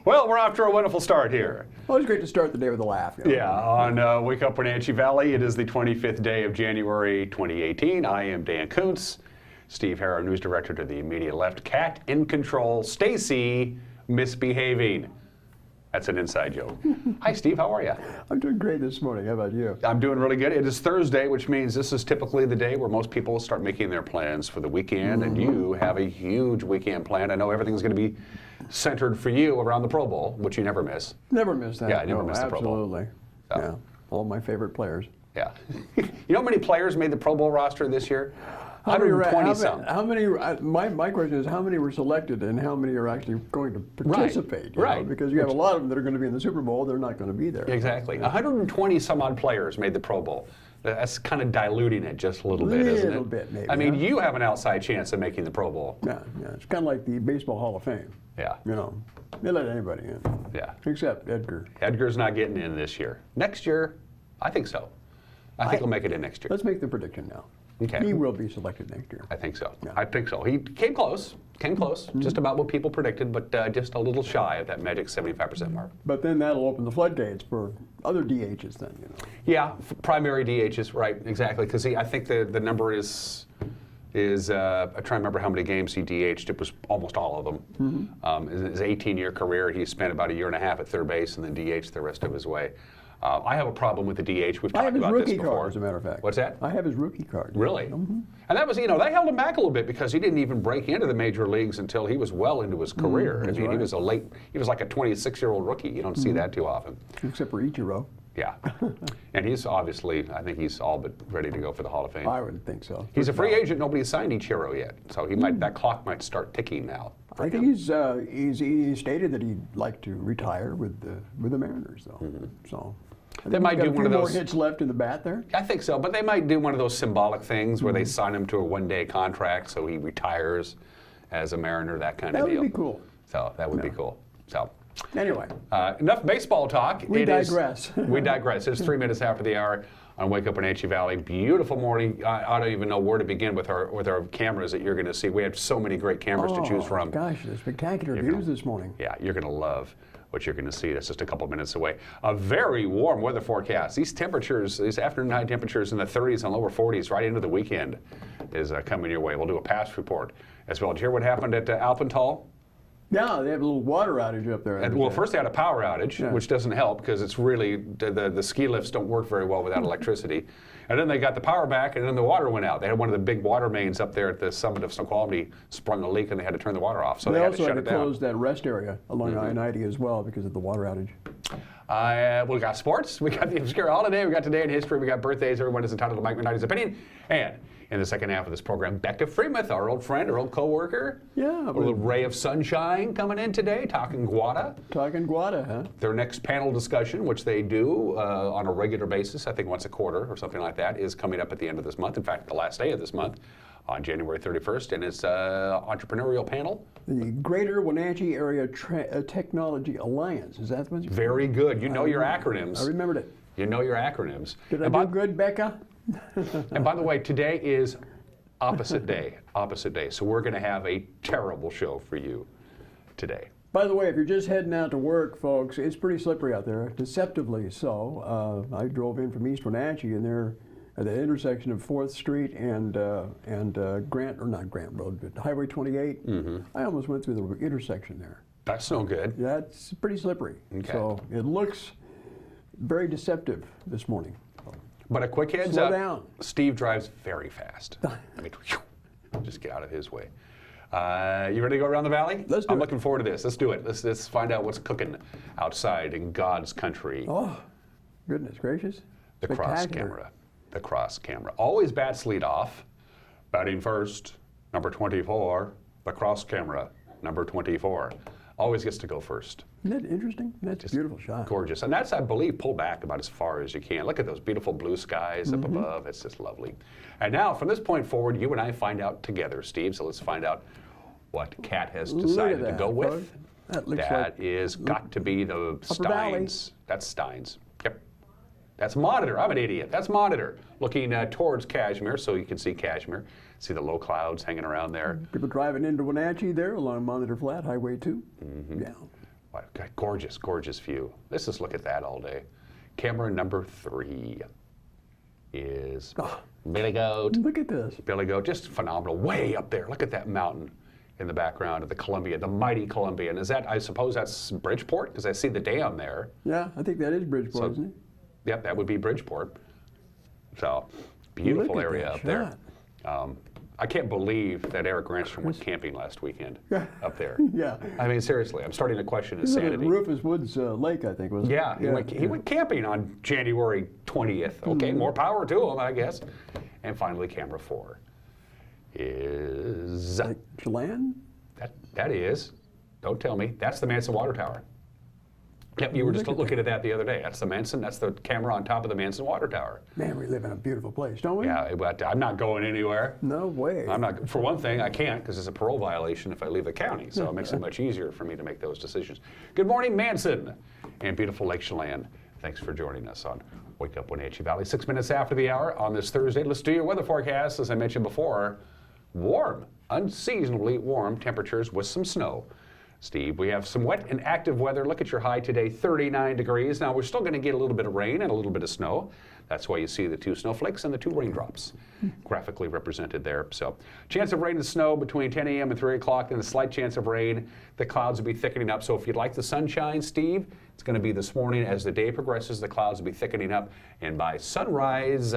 Well, we're off to a wonderful start here. Always great to start the day with a laugh. You know? Yeah, on Wake Up Wenatchee Valley, it is the 25th day of January 2018. I am Dan Kuntz. Steve Harrow, news director to the immediate left. Cat in control. Stacy misbehaving. That's an inside joke. Hi, Steve. How are you? I'm doing great this morning. How about you? I'm doing really good. It is Thursday, which means this is typically the day where most people start making their plans for the weekend, and you have a huge weekend plan. I know everything's going to be centered for you around the Pro Bowl, which you never miss. Never miss that. Yeah, I never miss the Pro Bowl. Absolutely. Yeah, all my favorite players. Yeah. You know how many players made the Pro Bowl roster this year? 120 some. How many? My question is, how many were selected, and how many are actually going to participate? Right. You know? Because you have a lot of them that are going to be in the Super Bowl. They're not going to be there. Exactly. 120 some odd players made the Pro Bowl. That's kind of diluting it just a little bit, isn't it? A little bit, maybe. I mean, huh? you have an outside chance of making the Pro Bowl. Yeah. It's kind of like the Baseball Hall of Fame. Yeah. You know, they let anybody in. Yeah. Except Edgar. Edgar's not getting in this year. Next year, I think so. I think he'll make it in next year. Let's make the prediction now. Okay. He will be selected next year. I think so. Yeah. I think so. He came close, just about what people predicted, but just a little shy of that magic 75% mark. But then that'll open the floodgates for other DHs then, you know. Yeah, primary DHs, right, exactly. Because I think the number is I'm trying to remember how many games he DH'd. It was almost all of them. In his 18-year career, he spent about a year and a half at third base and then DH'd the rest of his way. I have a problem with the DH. We've talked about this before. I have his rookie card, as a matter of fact. What's that? I have his rookie card. Really? And that was, that held him back a little bit because he didn't even break into the major leagues until he was well into his career. I mean, right. he was like a 26-year-old rookie. You don't see that too often. Except for Ichiro. Yeah. And he's obviously, I think he's all but ready to go for the Hall of Fame. I would think so. He's a free agent. Nobody's signed Ichiro yet. So he might, that clock might start ticking now. I think he stated that he'd like to retire with the Mariners, though. So. They might do one of those more hits left in the bat there. I think so, but they might do one of those symbolic things where they sign him to a one-day contract, so he retires as a Mariner, that kind of deal. That would be cool. So that would be cool. So anyway, enough baseball talk. We digress. We digress. It's 3 minutes after the hour on Wake Up Wenatchee Valley. Beautiful morning. I don't even know where to begin with our cameras that you're going to see. We have so many great cameras to choose from. Gosh, there's spectacular views this morning. Yeah, you're going to love what you're going to see. That's just a couple minutes away. A very warm weather forecast. These temperatures, these afternoon high temperatures in the 30s and lower 40s right into the weekend is coming your way. We'll do a past report as well. Did you hear what happened at Alpental? Yeah, they have a little water outage up there. Well, first they had a power outage, which doesn't help because it's really, the ski lifts don't work very well without electricity. And then they got the power back, and then the water went out. They had one of the big water mains up there at the summit of Snoqualmie sprung a leak, and they had to turn the water off. So they had to shut it down. They also had to close that rest area along I-90 as well because of the water outage. We got sports. We got the obscure holiday. We got today in history. We got birthdays. Everyone is entitled to Mike Minardi's opinion. And in the second half of this program, Becca Freemuth, our old friend, our old co-worker. Yeah. A little ray of sunshine coming in today, talking Guada. Talking Guada, huh? Their next panel discussion, which they do on a regular basis, I think once a quarter or something like that, is coming up at the end of this month. In fact, the last day of this month on January 31st, and it's entrepreneurial panel. The Greater Wenatchee Area Technology Alliance. Is that what you Very good. You know your acronyms. I remembered it. You know your acronyms. Did I do good, Becca? And by the way, today is opposite day. Opposite day. So we're going to have a terrible show for you today. By the way, if you're just heading out to work, folks, it's pretty slippery out there, deceptively so. I drove in from East Wenatchee, and there at the intersection of 4th Street and not Grant Road, but Highway 28. I almost went through the intersection there. That's no good. That's pretty slippery. Okay. So it looks very deceptive this morning. But a quick heads Slow up, down. Steve drives very fast. I mean, just get out of his way. You ready to go around the valley? Let's do it. I'm looking forward to this. Let's do it. Let's find out what's cooking outside in God's country. Oh, goodness gracious. The cross camera. The cross camera. Always bats lead off. Batting first, number 24. The cross camera, number 24. Always gets to go first. Isn't that interesting? That's a beautiful shot. Gorgeous. And that's, I believe, pulled back about as far as you can. Look at those beautiful blue skies up above. It's just lovely. And now, from this point forward, you and I find out together, Steve. So let's find out what Kat has decided to go with. That is got to be the Steins. That's Steins. Yep. That's Monitor. I'm an idiot. That's Monitor. Looking towards Kashmir, so you can see Kashmir. See the low clouds hanging around there. People driving into Wenatchee there along Monitor Flat, Highway 2. Yeah. Wow, gorgeous, gorgeous view. Let's just look at that all day. Camera number 3 is Billy Goat. Look at this. Billy Goat, just phenomenal. Way up there. Look at that mountain in the background of the Columbia, the mighty Columbia. And is that, I suppose that's Bridgeport? Because I see the dam there. Yeah, I think that is Bridgeport, isn't it? Yep, that would be Bridgeport. So, beautiful area up there. I can't believe that Eric Granstrom went camping last weekend up there. Yeah. I mean, seriously, I'm starting to question his sanity. Rufus Woods Lake, I think, was it? Yeah, he went camping on January 20th. Okay, more power to him, I guess. And finally, camera 4 is... Like Chelan? That is, don't tell me, that's the Manson Water Tower. Yep, you were just looking at that the other day. That's the Manson, that's the camera on top of the Manson Water Tower. Man, we live in a beautiful place, don't we? Yeah, but I'm not going anywhere. No way. I'm not. For one thing, I can't because it's a parole violation if I leave the county. So it makes it much easier for me to make those decisions. Good morning, Manson, and beautiful Lake Chelan. Thanks for joining us on Wake Up Wenatchee Valley. 6 minutes after the hour on this Thursday. Let's do your weather forecast. As I mentioned before, warm, unseasonably warm temperatures with some snow. Steve, we have some wet and active weather. Look at your high today, 39 degrees. Now, we're still going to get a little bit of rain and a little bit of snow. That's why you see the 2 snowflakes and the 2 raindrops graphically represented there. So, chance of rain and snow between 10 a.m. and 3 o'clock, then a slight chance of rain. The clouds will be thickening up. So, if you'd like the sunshine, Steve, it's going to be this morning. As the day progresses, the clouds will be thickening up. And by sunrise,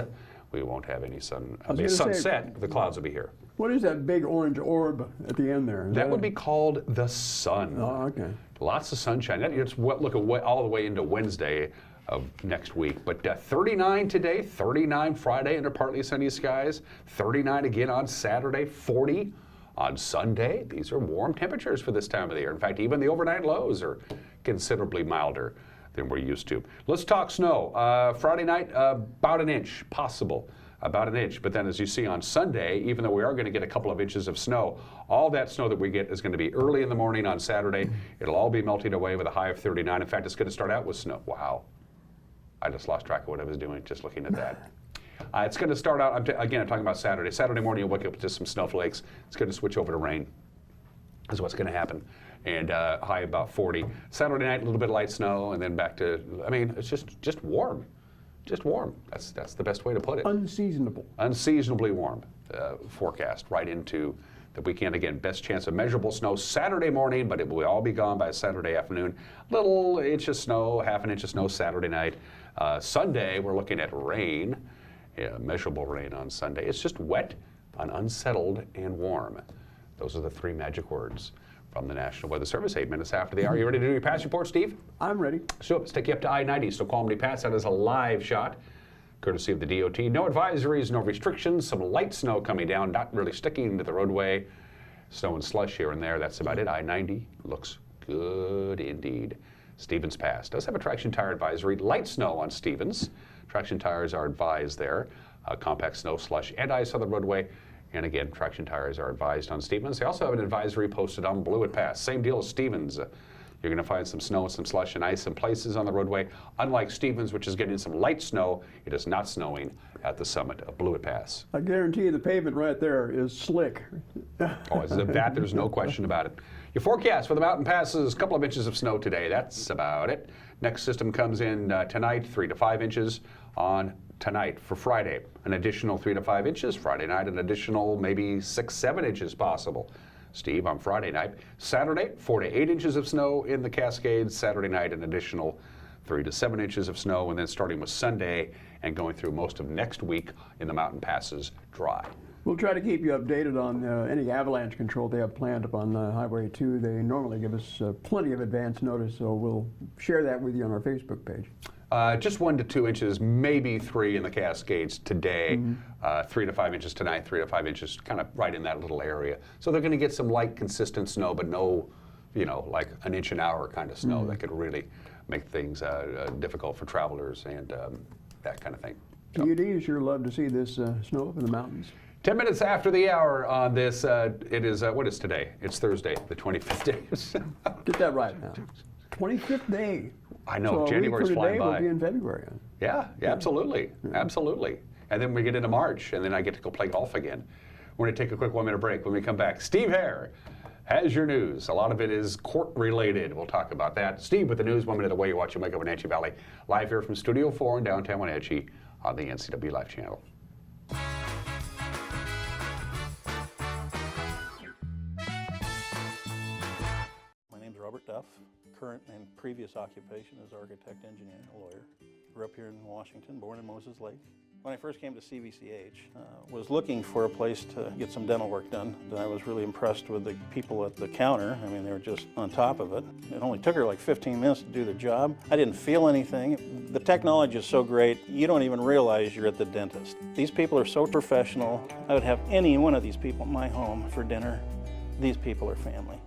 we won't have any sunset. The clouds will be here. What is that big orange orb at the end there? That would be called the sun. Oh, okay. Lots of sunshine. It's look all the way into Wednesday of next week. But 39 today, 39 Friday under partly sunny skies, 39 again on Saturday, 40 on Sunday. These are warm temperatures for this time of the year. In fact, even the overnight lows are considerably milder than we're used to. Let's talk snow. Friday night, about an inch possible. About an inch, but then as you see on Sunday, even though we are going to get a couple of inches of snow, all that snow that we get is going to be early in the morning on Saturday. It'll all be melting away with a high of 39. In fact, it's going to start out with snow. Wow. I just lost track of what I was doing just looking at that. It's going to start out, I'm talking about Saturday. Saturday morning, you'll wake up with just some snowflakes. It's going to switch over to rain is what's going to happen. And high about 40. Saturday night, a little bit of light snow, and then back to, I mean, it's just warm. Just warm. That's the best way to put it. Unseasonable. Unseasonably warm forecast right into the weekend. Again, best chance of measurable snow Saturday morning, but it will all be gone by Saturday afternoon. Little inch of snow, half an inch of snow Saturday night. Sunday, we're looking at rain, measurable rain on Sunday. It's just wet, unsettled, and warm. Those are the 3 magic words from the National Weather Service, 8 minutes after the hour. You ready to do your pass report, Steve? I'm ready. So let's take you up to I-90, Snoqualmie Pass. That is a live shot, courtesy of the DOT. No advisories, no restrictions. Some light snow coming down, not really sticking to the roadway. Snow and slush here and there. That's about it. I-90 looks good indeed. Stevens Pass does have a traction tire advisory. Light snow on Stevens. Traction tires are advised there. Compact snow, slush, and ice on the roadway. And again, traction tires are advised on Stevens. They also have an advisory posted on Blewett Pass. Same deal as Stevens. You're going to find some snow, some slush, and ice in places on the roadway. Unlike Stevens, which is getting some light snow, it is not snowing at the summit of Blewett Pass. I guarantee you the pavement right there is slick. Oh, that there's no question about it. Your forecast for the mountain passes, a couple of inches of snow today. That's about it. Next system comes in tonight, 3 to 5 inches on tonight for Friday. An additional 3 to 5 inches. Friday night, an additional maybe 6, 7 inches possible. Steve, on Friday night. Saturday, 4 to 8 inches of snow in the Cascades. Saturday night, an additional 3 to 7 inches of snow. And then starting with Sunday and going through most of next week in the mountain passes, dry. We'll try to keep you updated on any avalanche control they have planned up on Highway 2. They normally give us plenty of advance notice, so we'll share that with you on our Facebook page. Just 1 to 2 inches, maybe 3 in the Cascades today. 3 to 5 inches tonight, 3 to 5 inches, kind of right in that little area. So they're going to get some light, consistent snow, but no, like an inch an hour kind of snow that could really make things difficult for travelers and that kind of thing. So. PUD sure love to see this snow up in the mountains. 10 minutes after the hour on this, it is, what is today? It's Thursday, the 25th day. Get that right now. 25th day. I know, so January's flying by. We'll be in February. Yeah, absolutely, absolutely. And then we get into March, and then I get to go play golf again. We're going to take a quick 1-minute break. When we come back, Steve Hare has your news. A lot of it is court-related. We'll talk about that. Steve with the news 1 minute away. You're watching Wake Up Wenatchee Valley, live here from Studio 4 in downtown Wenatchee on the NCW Live channel. My name's Robert Duff. Current and previous occupation is architect, engineer, lawyer. Grew up here in Washington, born in Moses Lake. When I first came to CVCH, was looking for a place to get some dental work done. I was really impressed with the people at the counter. I mean, they were just on top of it. It only took her like 15 minutes to do the job. I didn't feel anything. The technology is so great, you don't even realize you're at the dentist. These people are so professional. I would have any one of these people in my home for dinner. These people are family.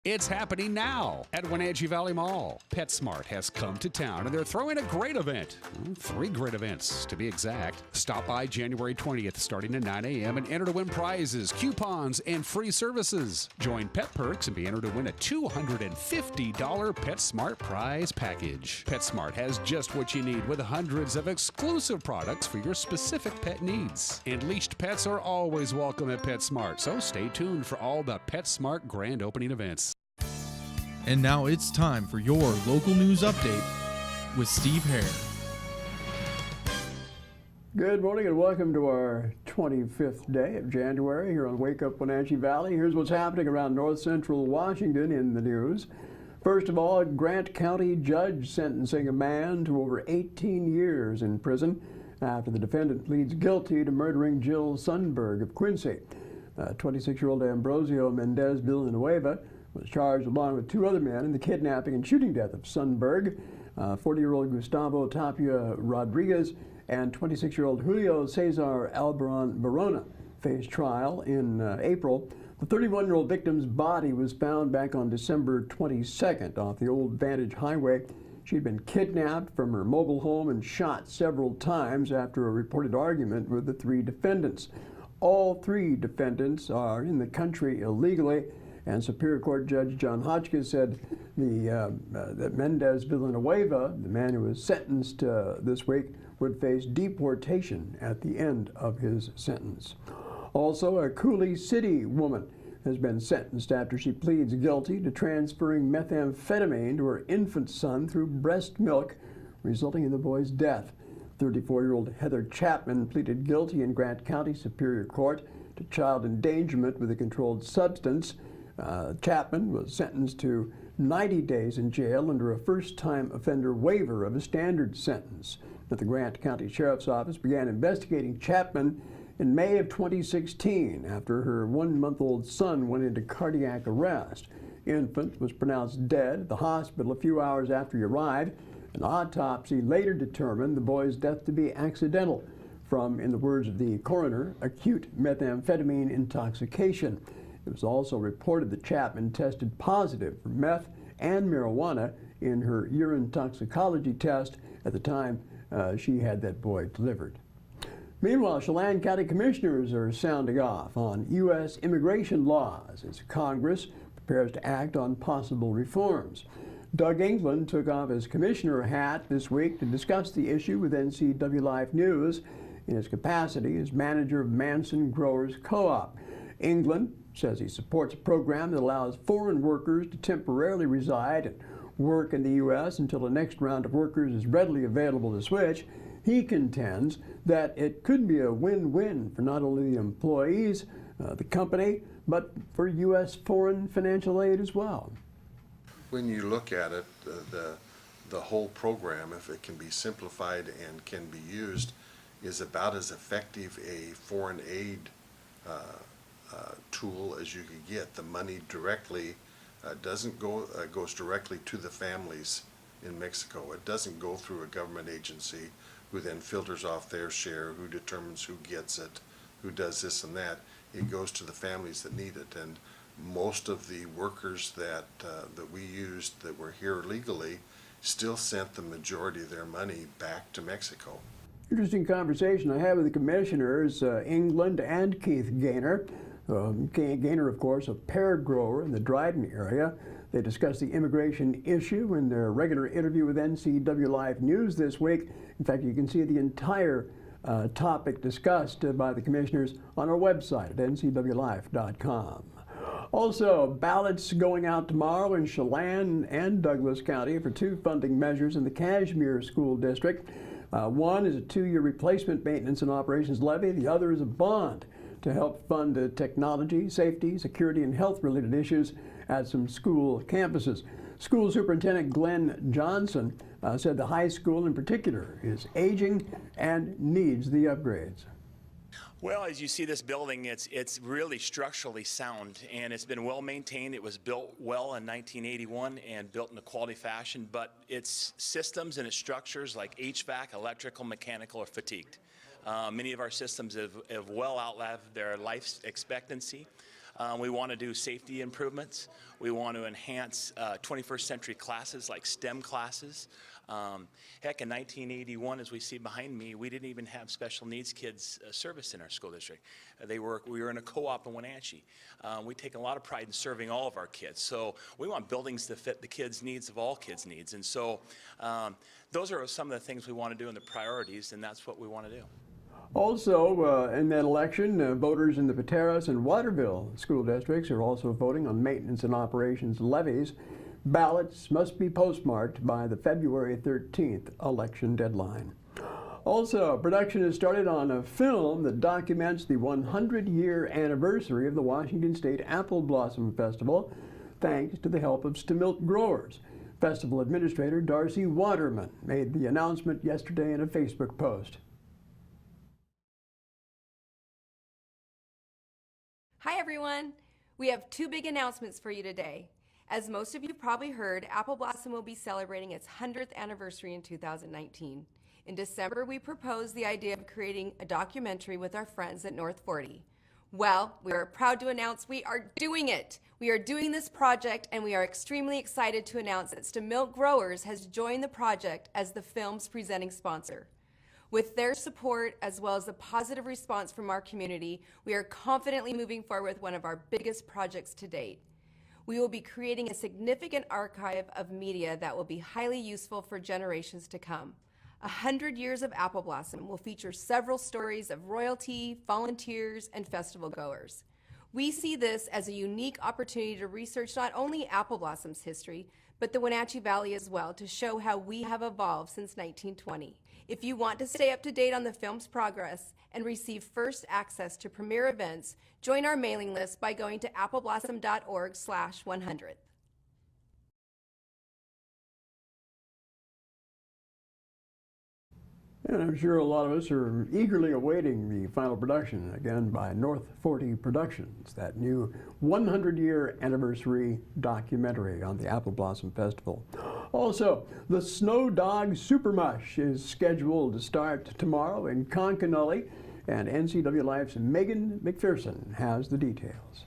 It's happening now at Wenatchee Valley Mall. PetSmart has come to town and they're throwing a great event. 3 great events to be exact. Stop by January 20th starting at 9 a.m. and enter to win prizes, coupons, and free services. Join Pet Perks and be entered to win a $250 PetSmart prize package. PetSmart has just what you need with hundreds of exclusive products for your specific pet needs. And leashed pets are always welcome at PetSmart, so stay tuned for all the PetSmart grand opening events. And now it's time for your local news update with Steve Hare. Good morning and welcome to our 25th day of January here on Wake Up Wenatchee Valley. Here's what's happening around north central Washington in the news. First of all, a Grant County judge sentencing a man to over 18 years in prison after the defendant pleads guilty to murdering Jill Sundberg of Quincy. 26-year-old Ambrosio Mendez Villanueva was charged along with 2 other men in the kidnapping and shooting death of Sundberg. 40-year-old Gustavo Tapia Rodriguez and 26-year-old Julio Cesar Albaran Barona faced trial in April. The 31-year-old victim's body was found back on December 22nd off the old Vantage Highway. She'd been kidnapped from her mobile home and shot several times after a reported argument with the 3 defendants. All 3 defendants are in the country illegally, and Superior Court Judge John Hotchkiss said that Mendez Villanueva, the man who was sentenced this week, would face deportation at the end of his sentence. Also, a Cooley City woman has been sentenced after she pleads guilty to transferring methamphetamine to her infant son through breast milk, resulting in the boy's death. 34-year-old Heather Chapman pleaded guilty in Grant County Superior Court to child endangerment with a controlled substance. Chapman was sentenced to 90 days in jail under a first-time offender waiver of a standard sentence. But the Grant County Sheriff's Office began investigating Chapman in May of 2016 after her 1-month-old son went into cardiac arrest. Infant was pronounced dead at the hospital a few hours after he arrived. An autopsy later determined the boy's death to be accidental from, in the words of the coroner, acute methamphetamine intoxication. It was also reported that Chapman tested positive for meth and marijuana in her urine toxicology test at the time she had that boy delivered. Meanwhile, Chelan County commissioners are sounding off on U.S. immigration laws as Congress prepares to act on possible reforms. Doug England took off his commissioner hat this week to discuss the issue with NCW Live News in his capacity as manager of Manson Growers Co-op. England says he supports a program that allows foreign workers to temporarily reside and work in the U.S. until the next round of workers is readily available to switch. He contends that it could be a win-win for not only the employees, the company, but for U.S. foreign financial aid as well. When you look at it, the whole program, if it can be simplified and can be used, is about as effective a foreign aid tool as you could get. The money directly goes directly to the families in Mexico. It doesn't go through a government agency who then filters off their share, who determines who gets it, who does this and that. It goes to the families that need it. And most of the workers that we used that were here legally still sent the majority of their money back to Mexico. Interesting conversation I had with the commissioners, England and Keith Gaynor. Gaynor, of course, a pear grower in the Dryden area. They discussed the immigration issue in their regular interview with NCW Live News this week. In fact, you can see the entire topic discussed by the commissioners on our website at ncwlife.com. Also, ballots going out tomorrow in Chelan and Douglas County for two funding measures in the Kashmir School District. One is a 2-year replacement maintenance and operations levy. The other is a bond to help fund technology, safety, security, and health-related issues at some school campuses. School Superintendent Glenn Johnson said the high school in particular is aging and needs the upgrades. Well, as you see this building, it's really structurally sound, and it's been well maintained. It was built well in 1981 and built in a quality fashion, but its systems and its structures like HVAC, electrical, mechanical are fatigued. Many of our systems have well outlived their life expectancy. We want to do safety improvements. We want to enhance 21st century classes like STEM classes. Heck, in 1981, as we see behind me, we didn't even have special needs kids service in our school district. We were in a co-op in Wenatchee. We take a lot of pride in serving all of our kids. So we want buildings to fit the kids' needs of all kids' needs. And so those are some of the things we want to do in the priorities, and that's what we want to do. Also, in that election, voters in the Pateros and Waterville school districts are also voting on maintenance and operations levies. Ballots must be postmarked by the February 13th election deadline. Also, production has started on a film that documents the 100-year anniversary of the Washington State Apple Blossom Festival, thanks to the help of Stimilk growers. Festival Administrator Darcy Waterman made the announcement yesterday in a Facebook post. Hi everyone! We have two big announcements for you today. As most of you probably heard, Apple Blossom will be celebrating its 100th anniversary in 2019. In December, we proposed the idea of creating a documentary with our friends at North 40. Well, we are proud to announce we are doing it. We are doing this project, and we are extremely excited to announce that Stimilk Growers has joined the project as the film's presenting sponsor. With their support, as well as the positive response from our community, we are confidently moving forward with one of our biggest projects to date. We will be creating a significant archive of media that will be highly useful for generations to come. 100 Years of Apple Blossom will feature several stories of royalty, volunteers, and festival goers. We see this as a unique opportunity to research not only Apple Blossom's history, but the Wenatchee Valley as well, to show how we have evolved since 1920. If you want to stay up to date on the film's progress and receive first access to premiere events, join our mailing list by going to appleblossom.org/100. And I'm sure a lot of us are eagerly awaiting the final production, again by North 40 Productions, that new 100-year anniversary documentary on the Apple Blossom Festival. Also, the Snow Dog Super Mush is scheduled to start tomorrow in Concanully, and NCW Life's Megan McPherson has the details.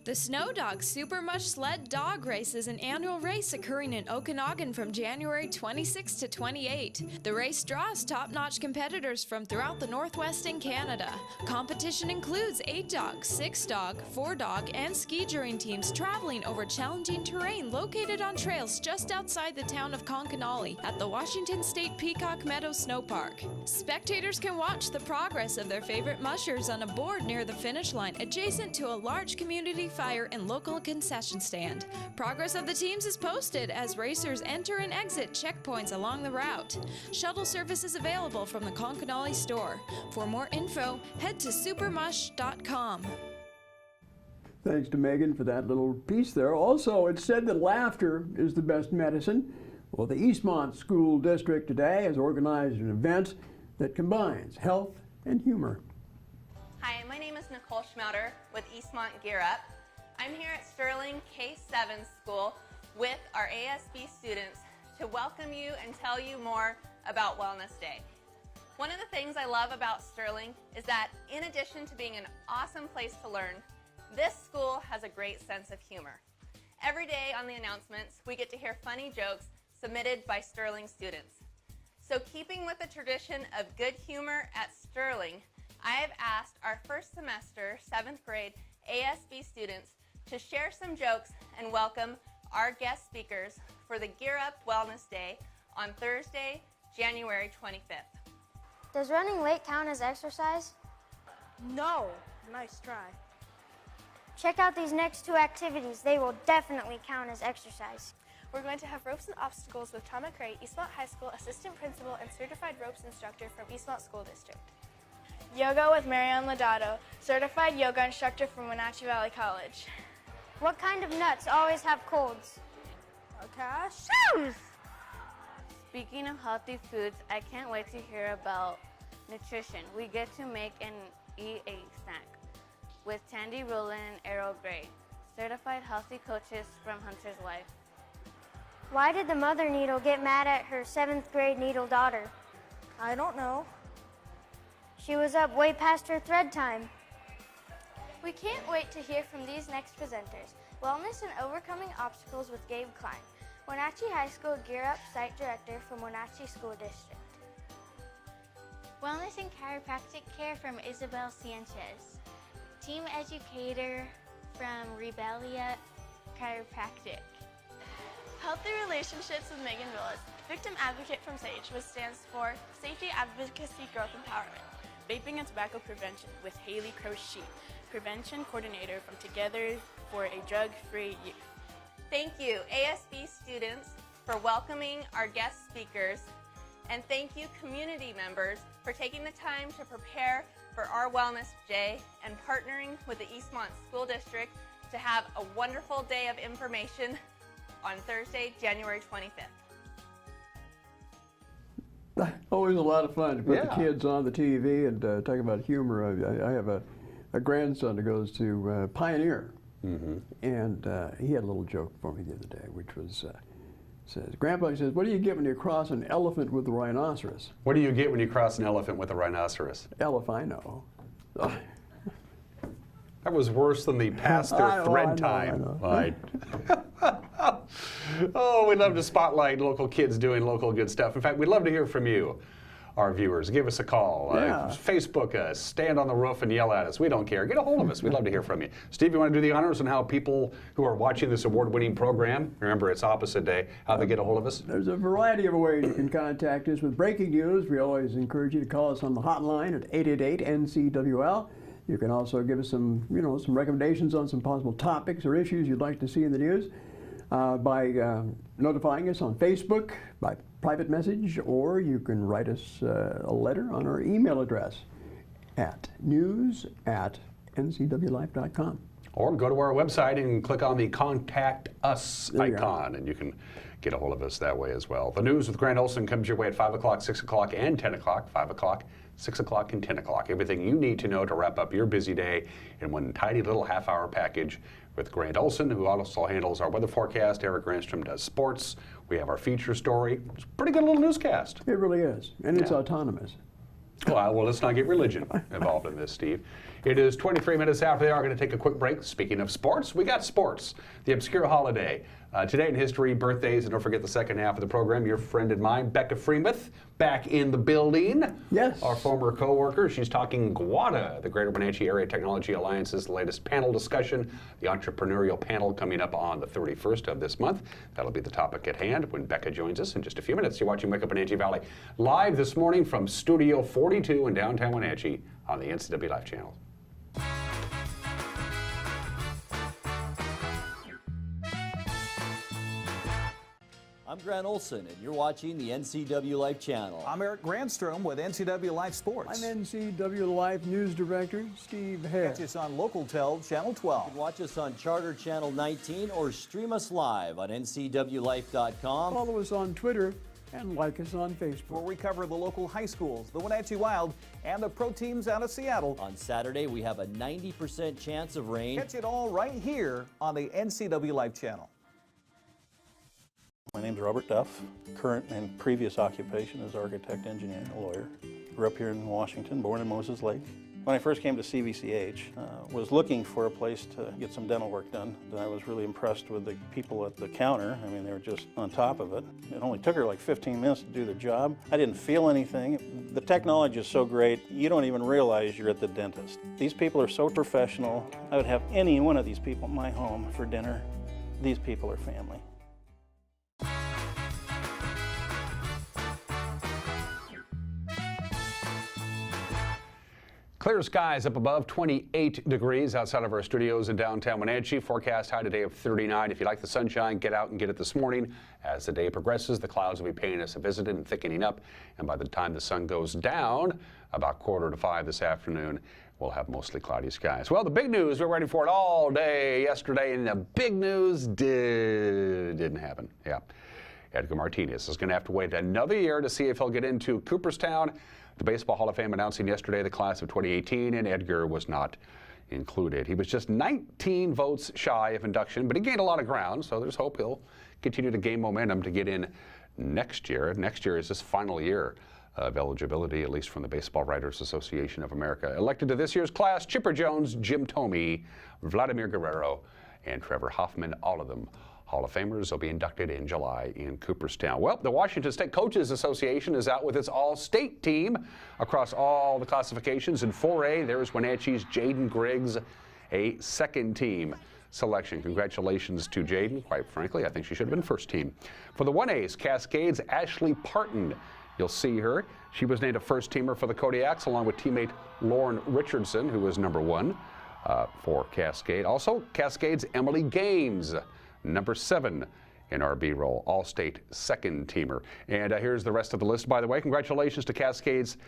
The Snow Dog Super Mush Sled Dog Race is an annual race occurring in Okanagan from January 26 to 28. The race draws top-notch competitors from throughout the Northwest and Canada. Competition includes 8-dog, 6-dog, 4-dog, and ski-touring teams traveling over challenging terrain located on trails just outside the town of Concanully at the Washington State Peacock Meadow Snow Park. Spectators can watch the progress of their favorite mushers on a board near the finish line adjacent to a large community fire and local concession stand. Progress of the teams is posted as racers enter and exit checkpoints along the route. Shuttle service is available from the Concanully store. For more info, head to supermush.com. Thanks to Megan for that little piece there. Also, it's said that laughter is the best medicine. Well, the Eastmont School District today has organized an event that combines health and humor. Hi, my name is Nicole Schmouter with Eastmont Gear Up. I'm here at Sterling K-7 School with our ASB students to welcome you and tell you more about Wellness Day. One of the things I love about Sterling is that in addition to being an awesome place to learn, this school has a great sense of humor. Every day on the announcements, we get to hear funny jokes submitted by Sterling students. So keeping with the tradition of good humor at Sterling, I have asked our first semester 7th grade ASB students to share some jokes and welcome our guest speakers for the Gear Up Wellness Day on Thursday, January 25th. Does running late count as exercise? No. Nice try. Check out these next 2 activities. They will definitely count as exercise. We're going to have ropes and obstacles with Tom McRae, Eastmont High School Assistant Principal and Certified Ropes Instructor from Eastmont School District. Yoga with Marianne Lodato, Certified Yoga Instructor from Wenatchee Valley College. What kind of nuts always have colds? Cashews! Speaking of healthy foods, I can't wait to hear about nutrition. We get to make and eat a snack with Tandy Rowland and Errol Gray, certified healthy coaches from Hunter's Life. Why did the mother needle get mad at her 7th grade needle daughter? I don't know. She was up way past her thread time. We can't wait to hear from these next presenters. Wellness and Overcoming Obstacles with Gabe Klein, Wenatchee High School Gear Up Site Director from Wenatchee School District. Wellness and Chiropractic Care from Isabel Sanchez. Team Educator from Rebellia Chiropractic. Healthy Relationships with Megan Willis, Victim Advocate from SAGE, which stands for Safety Advocacy Growth Empowerment. Vaping and Tobacco Prevention with Haley Croce, Prevention Coordinator from Together for a Drug-Free Youth. Thank you, ASB students, for welcoming our guest speakers. And thank you, community members, for taking the time to prepare for our Wellness Day and partnering with the Eastmont School District to have a wonderful day of information on Thursday, January 25th. Always a lot of fun to put Yeah. the kids on the TV and talk about humor. I have a grandson that goes to Pioneer, and he had a little joke for me the other day, which was, Grandpa says, what do you get when you cross an elephant with a rhinoceros? What do you get when you cross an elephant with a rhinoceros? Elephino. That was worse than the past their thread time. I Oh, we love to spotlight local kids doing local good stuff. In fact, we'd love to hear from you, our viewers. Give us a call. Yeah. Facebook us. Stand on the roof and yell at us. We don't care. Get a hold of us. We'd love to hear from you. Steve, you want to do the honors on how people who are watching this award-winning program, remember it's opposite day, how they get a hold of us? There's a variety of ways you can contact us with breaking news. We always encourage you to call us on the hotline at 888-NCWL. You can also give us some recommendations on some possible topics or issues you'd like to see in the news by notifying us on Facebook, by private message, or you can write us a letter on our email address at news@ncwlife.com. Or go to our website and click on the Contact Us icon, and you can get a hold of us that way as well. The news with Grant Olson comes your way at 5 o'clock, 6 o'clock, and 10 o'clock. 5 o'clock, 6 o'clock, and 10 o'clock. Everything you need to know to wrap up your busy day in one tiny little half-hour package with Grant Olson, who also handles our weather forecast. Eric Granstrom does sports. We have our feature story. It's a pretty good little newscast. It really is, and it's autonomous. Well, let's not get religion involved in this, Steve. It is 23 minutes after they are going to take a quick break. Speaking of sports, we got sports. The obscure holiday. Today in history, birthdays, and don't forget the second half of the program, your friend and mine, Becca Freemuth, back in the building. Yes. Our former co-worker. She's talking GWADA, the Greater Wenatchee Area Technology Alliance's latest panel discussion, the entrepreneurial panel coming up on the 31st of this month. That'll be the topic at hand when Becca joins us in just a few minutes. You're watching Wake Up Wenatchee Valley live this morning from Studio 42 in downtown Wenatchee on the NCW Life channel. I'm Grant Olson, and you're watching the NCW Life channel. I'm Eric Granstrom with NCW Life Sports. I'm NCW Life News Director Steve Hare. Catch us on Local Tel Channel 12. You can watch us on Charter Channel 19 or stream us live on ncwlife.com. Follow us on Twitter and like us on Facebook. Where we cover the local high schools, the Wenatchee Wild, and the pro teams out of Seattle. On Saturday, we have a 90% chance of rain. Catch it all right here on the NCW Life channel. My name's Robert Duff. Current and previous occupation is architect, engineer, and lawyer. Grew up here in Washington, born in Moses Lake. When I first came to CVCH, was looking for a place to get some dental work done. I was really impressed with the people at the counter. I mean, they were just on top of it. It only took her like 15 minutes to do the job. I didn't feel anything. The technology is so great, you don't even realize you're at the dentist. These people are so professional. I would have any one of these people in my home for dinner. These people are family. Clear skies up above, 28 degrees outside of our studios in downtown Wenatchee. Forecast high today of 39. If you like the sunshine, get out and get it this morning. As the day progresses, the clouds will be paying us a visit and thickening up. And by the time the sun goes down, about 4:45 this afternoon, we'll have mostly cloudy skies. Well, the big news, we're waiting for it all day yesterday, and the big news didn't happen. Yeah. Edgar Martinez is going to have to wait another year to see if he'll get into Cooperstown. The Baseball Hall of Fame announcing yesterday the class of 2018, and Edgar was not included. He was just 19 votes shy of induction, but he gained a lot of ground, so there's hope he'll continue to gain momentum to get in next year. Next year is his final year of eligibility, at least from the Baseball Writers Association of America. Elected to this year's class, Chipper Jones, Jim Thome, Vladimir Guerrero, and Trevor Hoffman, all of them Hall of Famers. Will be inducted in July in Cooperstown. Well, the Washington State Coaches Association is out with its all-state team across all the classifications. In 4A, there's Wenatchee's Jaden Griggs, a second team selection. Congratulations to Jaden. Quite frankly, I think she should have been first team. For the 1A's, Cascades, Ashley Parton. You'll see her. She was named a first teamer for the Kodiaks along with teammate Lauren Richardson, who was number 1 for Cascade. Also, Cascade's Emily Gaines, number 7 in our B-roll, all-state second teamer. And here's the rest of the list, by the way. Congratulations to Cascade's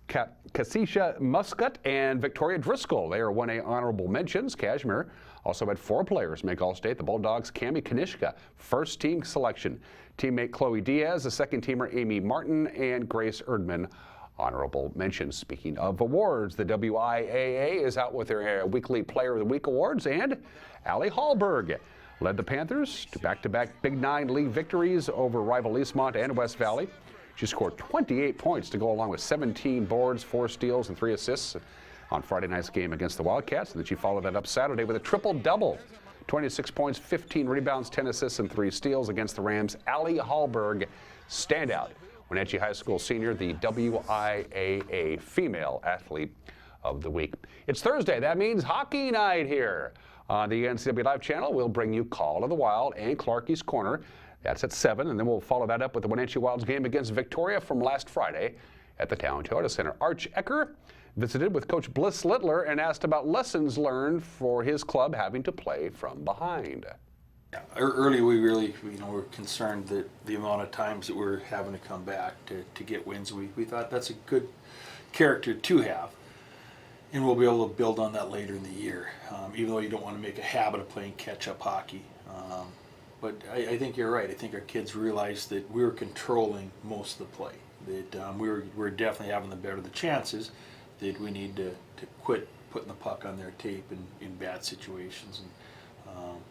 Kassisha Muscat and Victoria Driscoll. They are 1A honorable mentions. Kashmir also had 4 players make all-state. The Bulldogs' Cami Kanishka, first team selection. Teammate Chloe Diaz, a second teamer Amy Martin, and Grace Erdman, honorable mentions. Speaking of awards, the WIAA is out with their weekly Player of the Week awards, and Allie Hallberg led the Panthers to back-to-back Big 9 league victories over rival Eastmont and West Valley. She scored 28 points to go along with 17 boards, 4 steals, and 3 assists on Friday night's game against the Wildcats. And then she followed that up Saturday with a triple-double. 26 points, 15 rebounds, 10 assists, and 3 steals against the Rams. Allie Hallberg, standout Wenatchee High School senior, the WIAA Female Athlete of the Week. It's Thursday. That means hockey night here. On the NCW Live channel, we'll bring you Call of the Wild and Clarkie's Corner. That's at 7, and then we'll follow that up with the Wenatchee Wild's game against Victoria from last Friday at the Town Toyota Center. Arch Ecker visited with Coach Bliss Littler and asked about lessons learned for his club having to play from behind. Early, we really, were concerned that the amount of times that we're having to come back to get wins. We thought that's a good character to have. And we'll be able to build on that later in the year, even though you don't want to make a habit of playing catch-up hockey. But I think you're right. I think our kids realized that we were controlling most of the play, that we were definitely having the better of the chances, that we need to quit putting the puck on their tape in bad situations.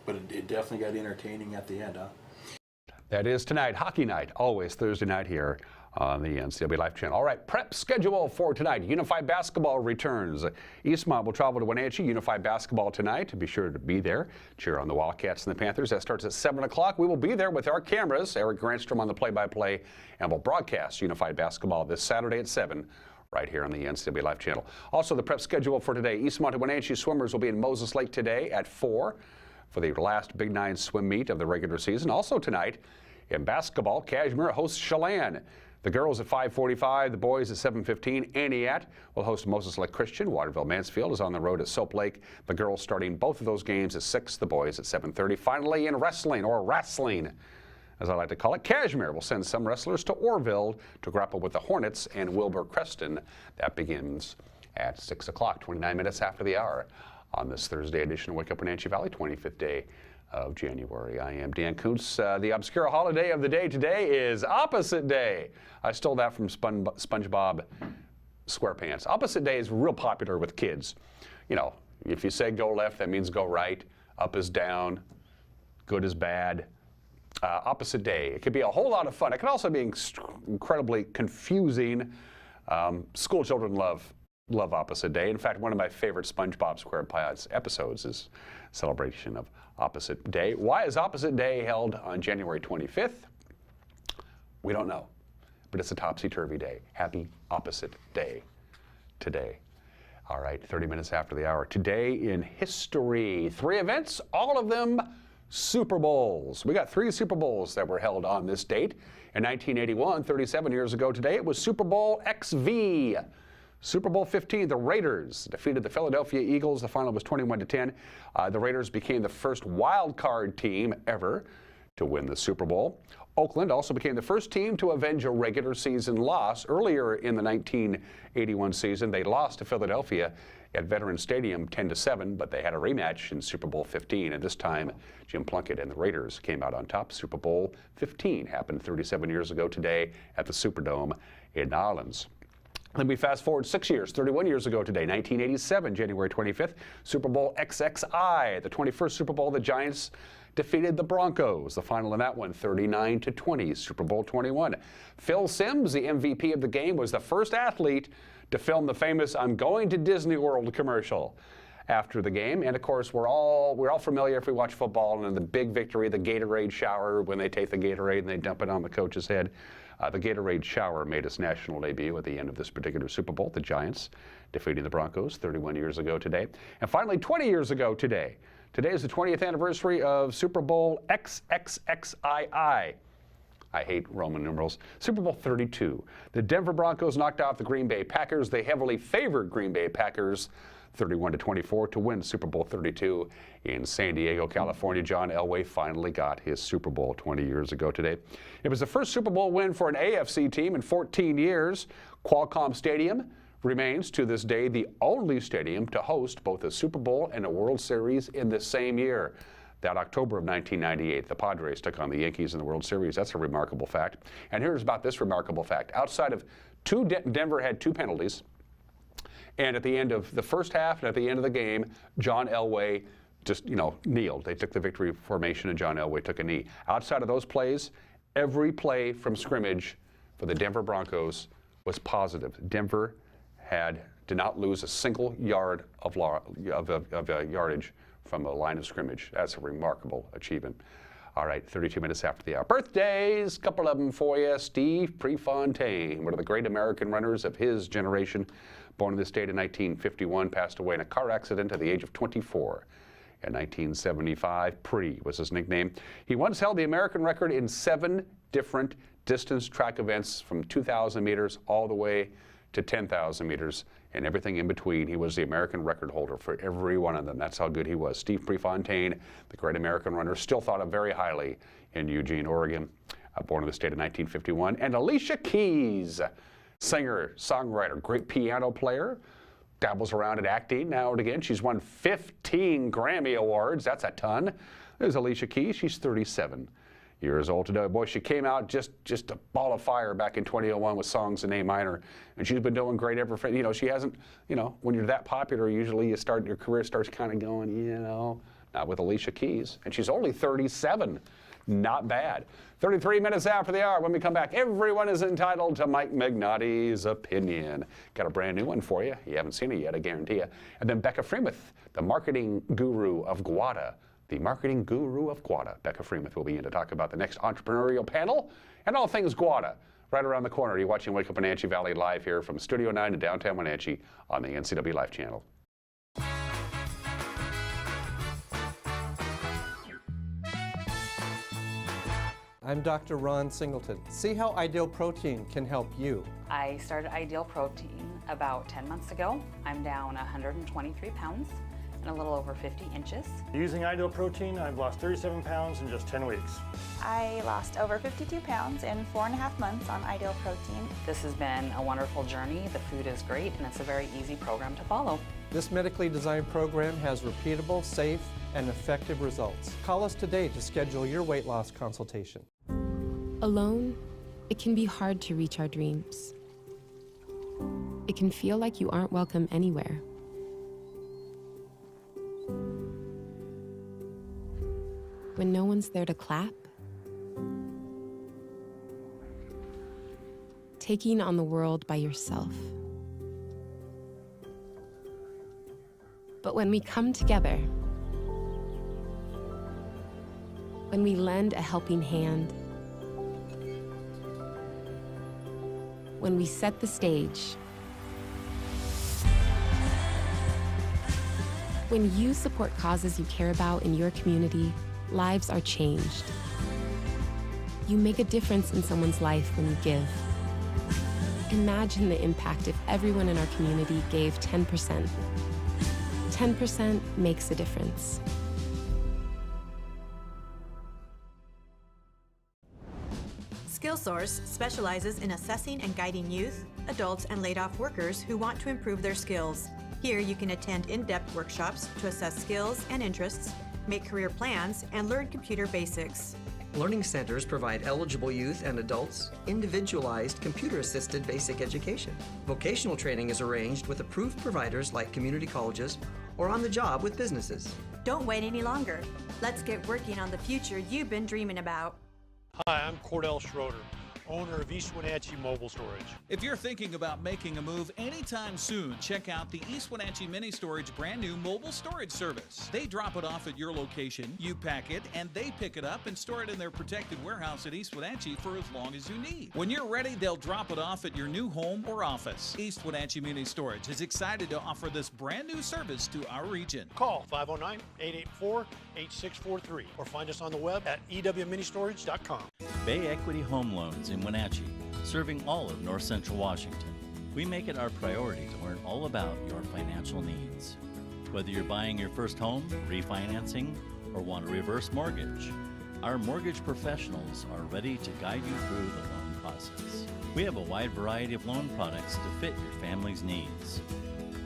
But it definitely got entertaining at the end, huh? That is tonight, hockey night, always Thursday night here on the NCW Live channel. All right, prep schedule for tonight. Unified Basketball returns. Eastmont will travel to Wenatchee. Unified Basketball tonight. Be sure to be there. Cheer on the Wildcats and the Panthers. That starts at 7 o'clock. We will be there with our cameras. Eric Grantstrom on the play-by-play, and we'll broadcast Unified Basketball this Saturday at 7 right here on the NCW Live channel. Also, the prep schedule for today. Eastmont and Wenatchee swimmers will be in Moses Lake today at 4 for the last Big 9 swim meet of the regular season. Also tonight, in basketball, Kashmir hosts Chelan. The girls at 5:45, the boys at 7:15. Aniat will host Moses Lake Christian. Waterville Mansfield is on the road at Soap Lake. The girls starting both of those games at 6, the boys at 7:30. Finally, in wrestling, or wrestling, as I like to call it, Kashmir will send some wrestlers to Orville to grapple with the Hornets and Wilbur Creston. That begins at 6 o'clock, 29 minutes after the hour on this Thursday edition of Wake Up Wenatchee Valley, 25th day of January. I am Dan Kuntz. The obscure holiday of the day today is Opposite Day. I stole that from SpongeBob SquarePants. Opposite Day is real popular with kids. If you say go left, that means go right. Up is down. Good is bad. Opposite Day. It could be a whole lot of fun. It can also be incredibly confusing. School children love Opposite Day. In fact, one of my favorite SpongeBob SquarePants episodes is celebration of Opposite Day. Why is Opposite Day held on January 25th? We don't know, but it's a topsy-turvy day. Happy Opposite Day today. All right, 30 minutes after the hour. Today in history, 3 events, all of them Super Bowls. We got 3 Super Bowls that were held on this date. In 1981, 37 years ago today, it was Super Bowl XV. Super Bowl 15, the Raiders defeated the Philadelphia Eagles. The final was 21-10. The Raiders became the first wild card team ever to win the Super Bowl. Oakland also became the first team to avenge a regular season loss. Earlier in the 1981 season, they lost to Philadelphia at Veterans Stadium 10-7, but they had a rematch in Super Bowl 15, and this time Jim Plunkett and the Raiders came out on top. Super Bowl 15 happened 37 years ago today at the Superdome in New Orleans. Then we fast forward 6 years, 31 years ago today, 1987, January 25th, Super Bowl XXI, the 21st Super Bowl. The Giants defeated the Broncos. The final in that one, 39-20, Super Bowl 21. Phil Simms, the MVP of the game, was the first athlete to film the famous "I'm going to Disney World" commercial after the game. And of course, we're all familiar if we watch football, and the big victory, the Gatorade shower, when they take the Gatorade and they dump it on the coach's head. The Gatorade shower made its national debut at the end of this particular Super Bowl. The Giants defeating the Broncos 31 years ago today. And finally, 20 years ago today. Today is the 20th anniversary of Super Bowl XXXII. I hate Roman numerals. Super Bowl 32. The Denver Broncos knocked out the Green Bay Packers. They heavily favored Green Bay Packers 31-24 to win Super Bowl 32 in San Diego, California. John Elway finally got his Super Bowl 20 years ago today. It was the first Super Bowl win for an AFC team in 14 years. Qualcomm Stadium remains to this day the only stadium to host both a Super Bowl and a World Series in the same year. That October of 1998, the Padres took on the Yankees in the World Series. That's a remarkable fact. And here's about this remarkable fact. Outside of Denver had 2 penalties. And at the end of the first half and at the end of the game, John Elway just, kneeled. They took the victory formation and John Elway took a knee. Outside of those plays, every play from scrimmage for the Denver Broncos was positive. Denver did not lose a single yard of yardage from the line of scrimmage. That's a remarkable achievement. All right, 32 minutes after the hour. Birthdays, couple of them for you. Steve Prefontaine, one of the great American runners of his generation, born in this state in 1951, passed away in a car accident at the age of 24. In 1975, Pre was his nickname. He once held the American record in 7 different distance track events from 2,000 meters all the way to 10,000 meters and everything in between. He was the American record holder for every one of them. That's how good he was. Steve Prefontaine, the great American runner, still thought of very highly in Eugene, Oregon, born in the state in 1951. And Alicia Keys, singer, songwriter, great piano player, dabbles around in acting now and again. She's won 15 Grammy Awards. That's a ton. There's Alicia Keys. She's 37 years old today. Boy, she came out just a ball of fire back in 2001 with songs in A minor, and she's been doing great ever. She hasn't, when you're that popular, usually your career starts kind of going, not with Alicia Keys. And she's only 37. Not bad. 33 minutes after the hour. When we come back, everyone is entitled to Mike Magnotti's opinion. Got a brand new one for you. You haven't seen it yet, I guarantee you. And then Becca Freemuth, the marketing guru of Guada. The marketing guru of Guada. Becca Freemuth will be in to talk about the next entrepreneurial panel and all things Guada. Right around the corner. You're watching Wake Up Wenatchee Valley live here from Studio 9 in downtown Wenatchee on the NCW Life channel. I'm Dr. Ron Singleton. See how Ideal Protein can help you. I started Ideal Protein about 10 months ago. I'm down 123 pounds and a little over 50 inches. Using Ideal Protein, I've lost 37 pounds in just 10 weeks. I lost over 52 pounds in 4.5 months on Ideal Protein. This has been a wonderful journey. The food is great and it's a very easy program to follow. This medically designed program has repeatable, safe, and effective results. Call us today to schedule your weight loss consultation. Alone, it can be hard to reach our dreams. It can feel like you aren't welcome anywhere. When no one's there to clap, taking on the world by yourself. But when we come together, when we lend a helping hand, when we set the stage, when you support causes you care about in your community, lives are changed. You make a difference in someone's life when you give. Imagine the impact if everyone in our community gave 10%. 10% makes a difference. SkillSource specializes in assessing and guiding youth, adults, and laid-off workers who want to improve their skills. Here you can attend in-depth workshops to assess skills and interests, make career plans, and learn computer basics. Learning centers provide eligible youth and adults individualized computer-assisted basic education. Vocational training is arranged with approved providers like community colleges or on the job with businesses. Don't wait any longer. Let's get working on the future you've been dreaming about. Hi, I'm Cordell Schroeder, owner of East Wenatchee Mobile Storage. If you're thinking about making a move anytime soon, check out the East Wenatchee Mini Storage brand new mobile storage service. They drop it off at your location, you pack it, and they pick it up and store it in their protected warehouse at East Wenatchee for as long as you need. When you're ready, they'll drop it off at your new home or office. East Wenatchee Mini Storage is excited to offer this brand new service to our region. Call 509-884-8643 or find us on the web at ewministorage.com. Bay Equity Home Loans in Wenatchee, serving all of North Central Washington. We make it our priority to learn all about your financial needs. Whether you're buying your first home, refinancing, or want a reverse mortgage, our mortgage professionals are ready to guide you through the loan process. We have a wide variety of loan products to fit your family's needs.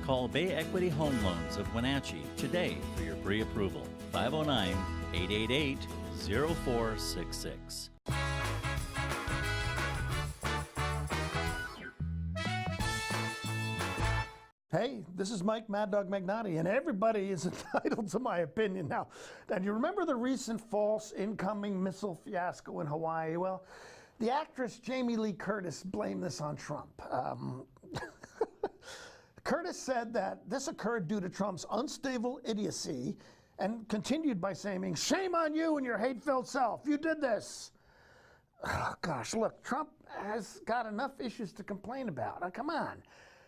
Call Bay Equity Home Loans of Wenatchee today for your pre-approval. 509-888-0466. Hey, this is Mike Mad Dog Magnotti, and everybody is entitled to my opinion. Now, do you remember the recent false incoming missile fiasco in Hawaii? Well, the actress Jamie Lee Curtis blamed this on Trump. Curtis said that this occurred due to Trump's unstable idiocy and continued by saying, "Shame on you and your hate-filled self. You did this." Oh, gosh, look, Trump has got enough issues to complain about. Come on.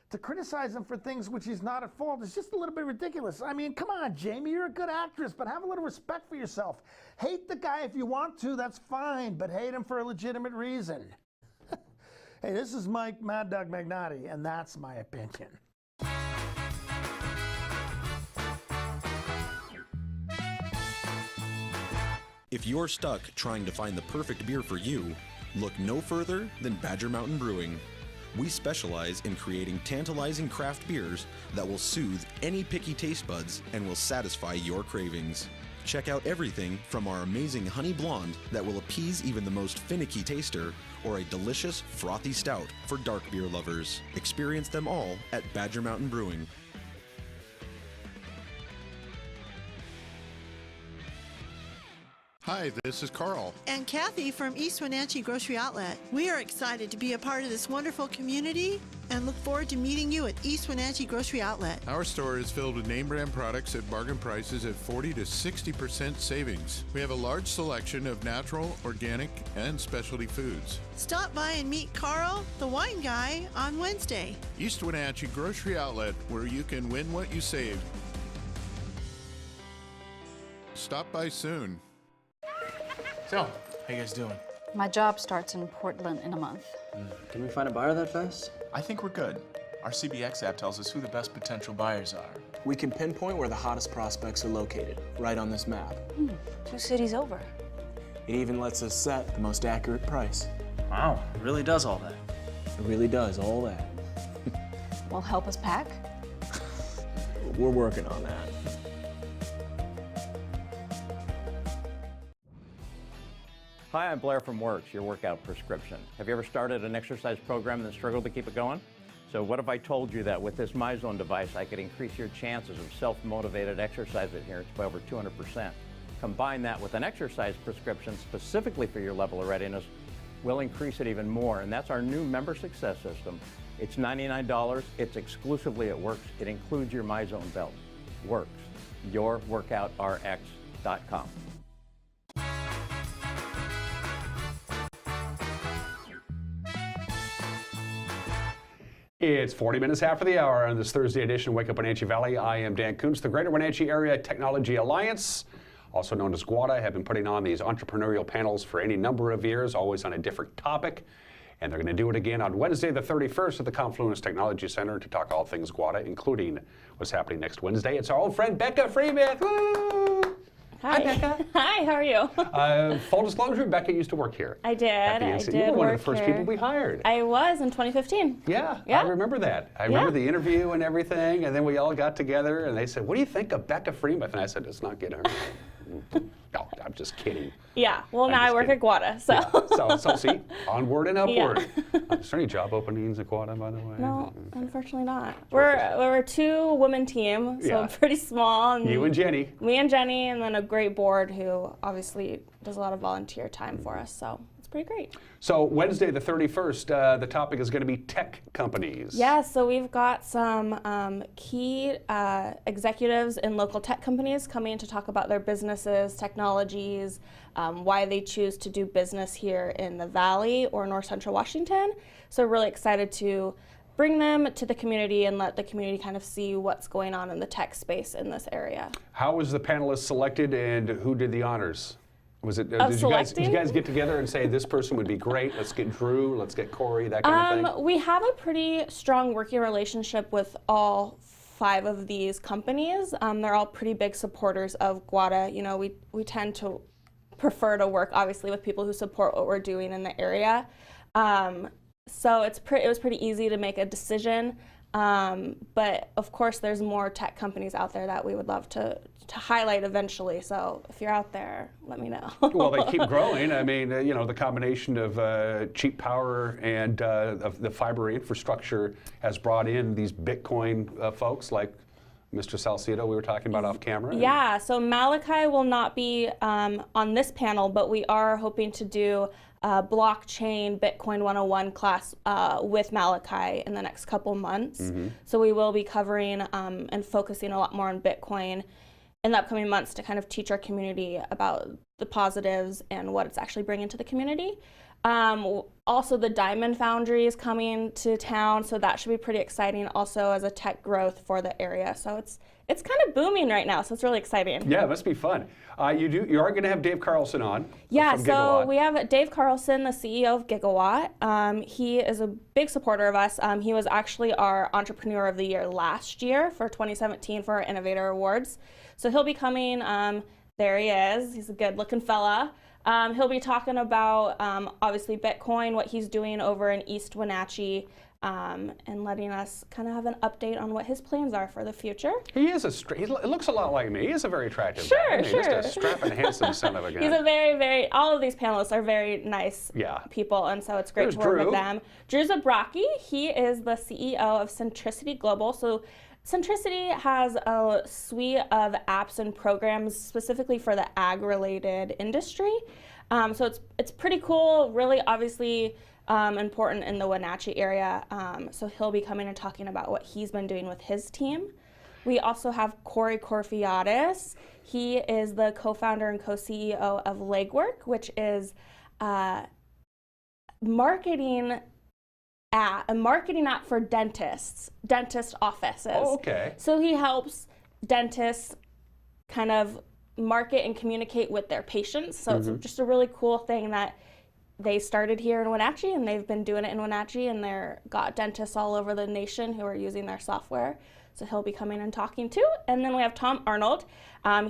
To criticize him for things which he's not at fault is just a little bit ridiculous. I mean, come on, Jamie, you're a good actress, but have a little respect for yourself. Hate the guy if you want to, that's fine, but hate him for a legitimate reason. Hey, this is Mike Mad Dog Magnotti, and that's my opinion. If you're stuck trying to find the perfect beer for you, look no further than Badger Mountain Brewing. We specialize in creating tantalizing craft beers that will soothe any picky taste buds and will satisfy your cravings. Check out everything from our amazing honey blonde that will appease even the most finicky taster, or a delicious frothy stout for dark beer lovers. Experience them all at Badger Mountain Brewing. Hi, this is Carl. And Kathy from East Wenatchee Grocery Outlet. We are excited to be a part of this wonderful community and look forward to meeting you at East Wenatchee Grocery Outlet. Our store is filled with name brand products at bargain prices at 40 to 60% savings. We have a large selection of natural, organic, and specialty foods. Stop by and meet Carl, the wine guy, on Wednesday. East Wenatchee Grocery Outlet, where you can win what you saved. Stop by soon. So, how you guys doing? My job starts in Portland in a month. Can we find a buyer that fast? I think we're good. Our CBX app tells us who the best potential buyers are. We can pinpoint where the hottest prospects are located, right on this map. 2 cities over. It even lets us set the most accurate price. Wow, it really does all that. It really does all that. Well, help us pack? We're working on that. Hi, I'm Blair from Works, your workout prescription. Have you ever started an exercise program and struggled to keep it going? So what if I told you that with this MyZone device, I could increase your chances of self-motivated exercise adherence by over 200%. Combine that with an exercise prescription specifically for your level of readiness, we'll increase it even more. And that's our new member success system. It's $99, it's exclusively at Works. It includes your MyZone belt. Works, yourworkoutrx.com. It's 40 minutes after the hour on this Thursday edition of Wake Up Wenatchee Valley. I am Dan Kuntz. The Greater Wenatchee Area Technology Alliance, also known as GWADA, have been putting on these entrepreneurial panels for any number of years, always on a different topic. And they're going to do it again on Wednesday the 31st at the Confluence Technology Center to talk all things GWADA, including what's happening next Wednesday. It's our old friend Becca Freeman. Woo! Hi. Becca. Hi, how are you? Full disclosure, Becca used to work here. I did. I did. You were one of the first people we hired. I was in 2015. Yeah, I remember that. I remember the interview and everything, and then we all got together and they said, "What do you think of Becca Freeman?" And I said, "Let's not get her." No, I'm just kidding. Yeah, well, now I work at GWADA, so. Yeah. So see, onward and upward. Is there any job openings at GWADA, by the way? No, unfortunately not. We're a 2-woman team, so pretty small. And you and Jenny. Me and Jenny, and then a great board who obviously does a lot of volunteer time for us, so it's pretty great. So Wednesday the 31st, the topic is going to be tech companies. Yeah, so we've got some key executives in local tech companies coming to talk about their businesses, technologies, why they choose to do business here in the Valley or North Central Washington. So we're really excited to bring them to the community and let the community kind of see what's going on in the tech space in this area. How was the panelists selected and who did the honors? Was it? Did you guys get together and say this person would be great? Let's get Drew. Let's get Corey. That kind of thing. We have a pretty strong working relationship with all 5 of these companies. They're all pretty big supporters of GWADA. You know, we tend to prefer to work obviously with people who support what we're doing in the area. So it was pretty easy to make a decision. But of course, there's more tech companies out there that we would love to highlight eventually. So if you're out there, let me know. Well, they keep growing. I mean, you know, the combination of cheap power and of the fiber infrastructure has brought in these Bitcoin folks like Mr. Salcedo we were talking about off camera. Yeah, so Malachi will not be on this panel, but we are hoping to do a blockchain Bitcoin 101 class with Malachi in the next couple months. So we will be covering and focusing a lot more on Bitcoin in the upcoming months to kind of teach our community about the positives and what it's actually bringing to the community. Also, the Diamond Foundry is coming to town, so that should be pretty exciting also as a tech growth for the area. So it's kind of booming right now, so it's really exciting. Yeah, it must be fun. You are going to have Dave Carlson on. Yeah, from so Gigawatt. we have Dave Carlson, the CEO of Gigawatt. He is a big supporter of us. He was actually our Entrepreneur of the Year last year for 2017 for our Innovator Awards. So he'll be coming. There he is. He's a good-looking fella. He'll be talking about, obviously, Bitcoin, what he's doing over in East Wenatchee, and letting us kind of have an update on what his plans are for the future. He is he looks a lot like me. He is a very attractive guy. Sure. Just a strapping, handsome son of a gun. He's a very, all of these panelists are very nice people, and so it's great to work with them. Drew Zabrocki, he is the CEO of Centricity Global. So Centricity has a suite of apps and programs specifically for the ag-related industry. So it's pretty cool, really obviously important in the Wenatchee area. So he'll be coming and talking about what he's been doing with his team. We also have Corey Corfiadis. He is the co-founder and co-CEO of Legwork, which is a marketing app for dentist offices. Oh, okay. So he helps dentists kind of market and communicate with their patients. So it's just a really cool thing that they started here in Wenatchee, and they've been doing it in Wenatchee, and they've got dentists all over the nation who are using their software. So he'll be coming and talking too. And then we have Tom Arnold.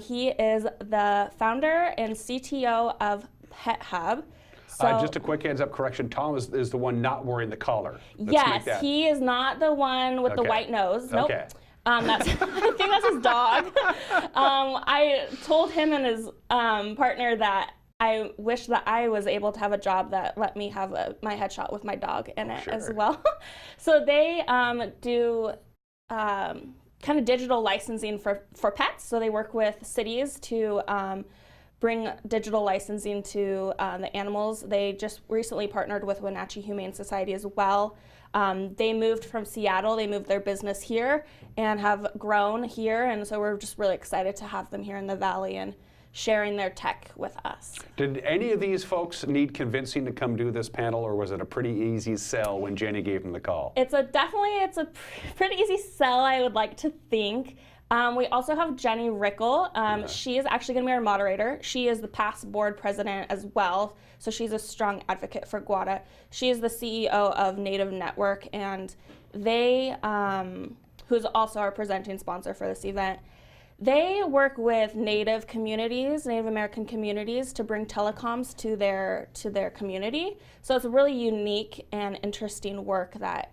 He is the founder and CTO of Pet Hub. So, just a quick heads up correction. Tom is the one not wearing the collar. Yes, he is not the one with the white nose. Nope. Okay. I think that's his dog. I told him and his partner that I wish that I was able to have a job that let me have my headshot with my dog in it as well. So they do kind of digital licensing for pets. So they work with cities to bring digital licensing to the animals. They just recently partnered with Wenatchee Humane Society as well. They moved from Seattle, they moved their business here and have grown here, and so we're just really excited to have them here in the Valley and sharing their tech with us. Did any of these folks need convincing to come do this panel, or was it a pretty easy sell when Jenny gave them the call? It's a pretty easy sell, I would like to think. We also have Jenny Rickel. She is actually going to be our moderator. She is the past board president as well, so she's a strong advocate for GWADA. She is the CEO of Native Network, and they, who's also our presenting sponsor for this event, they work with Native communities, Native American communities, to bring telecoms to their community. So it's a really unique and interesting work that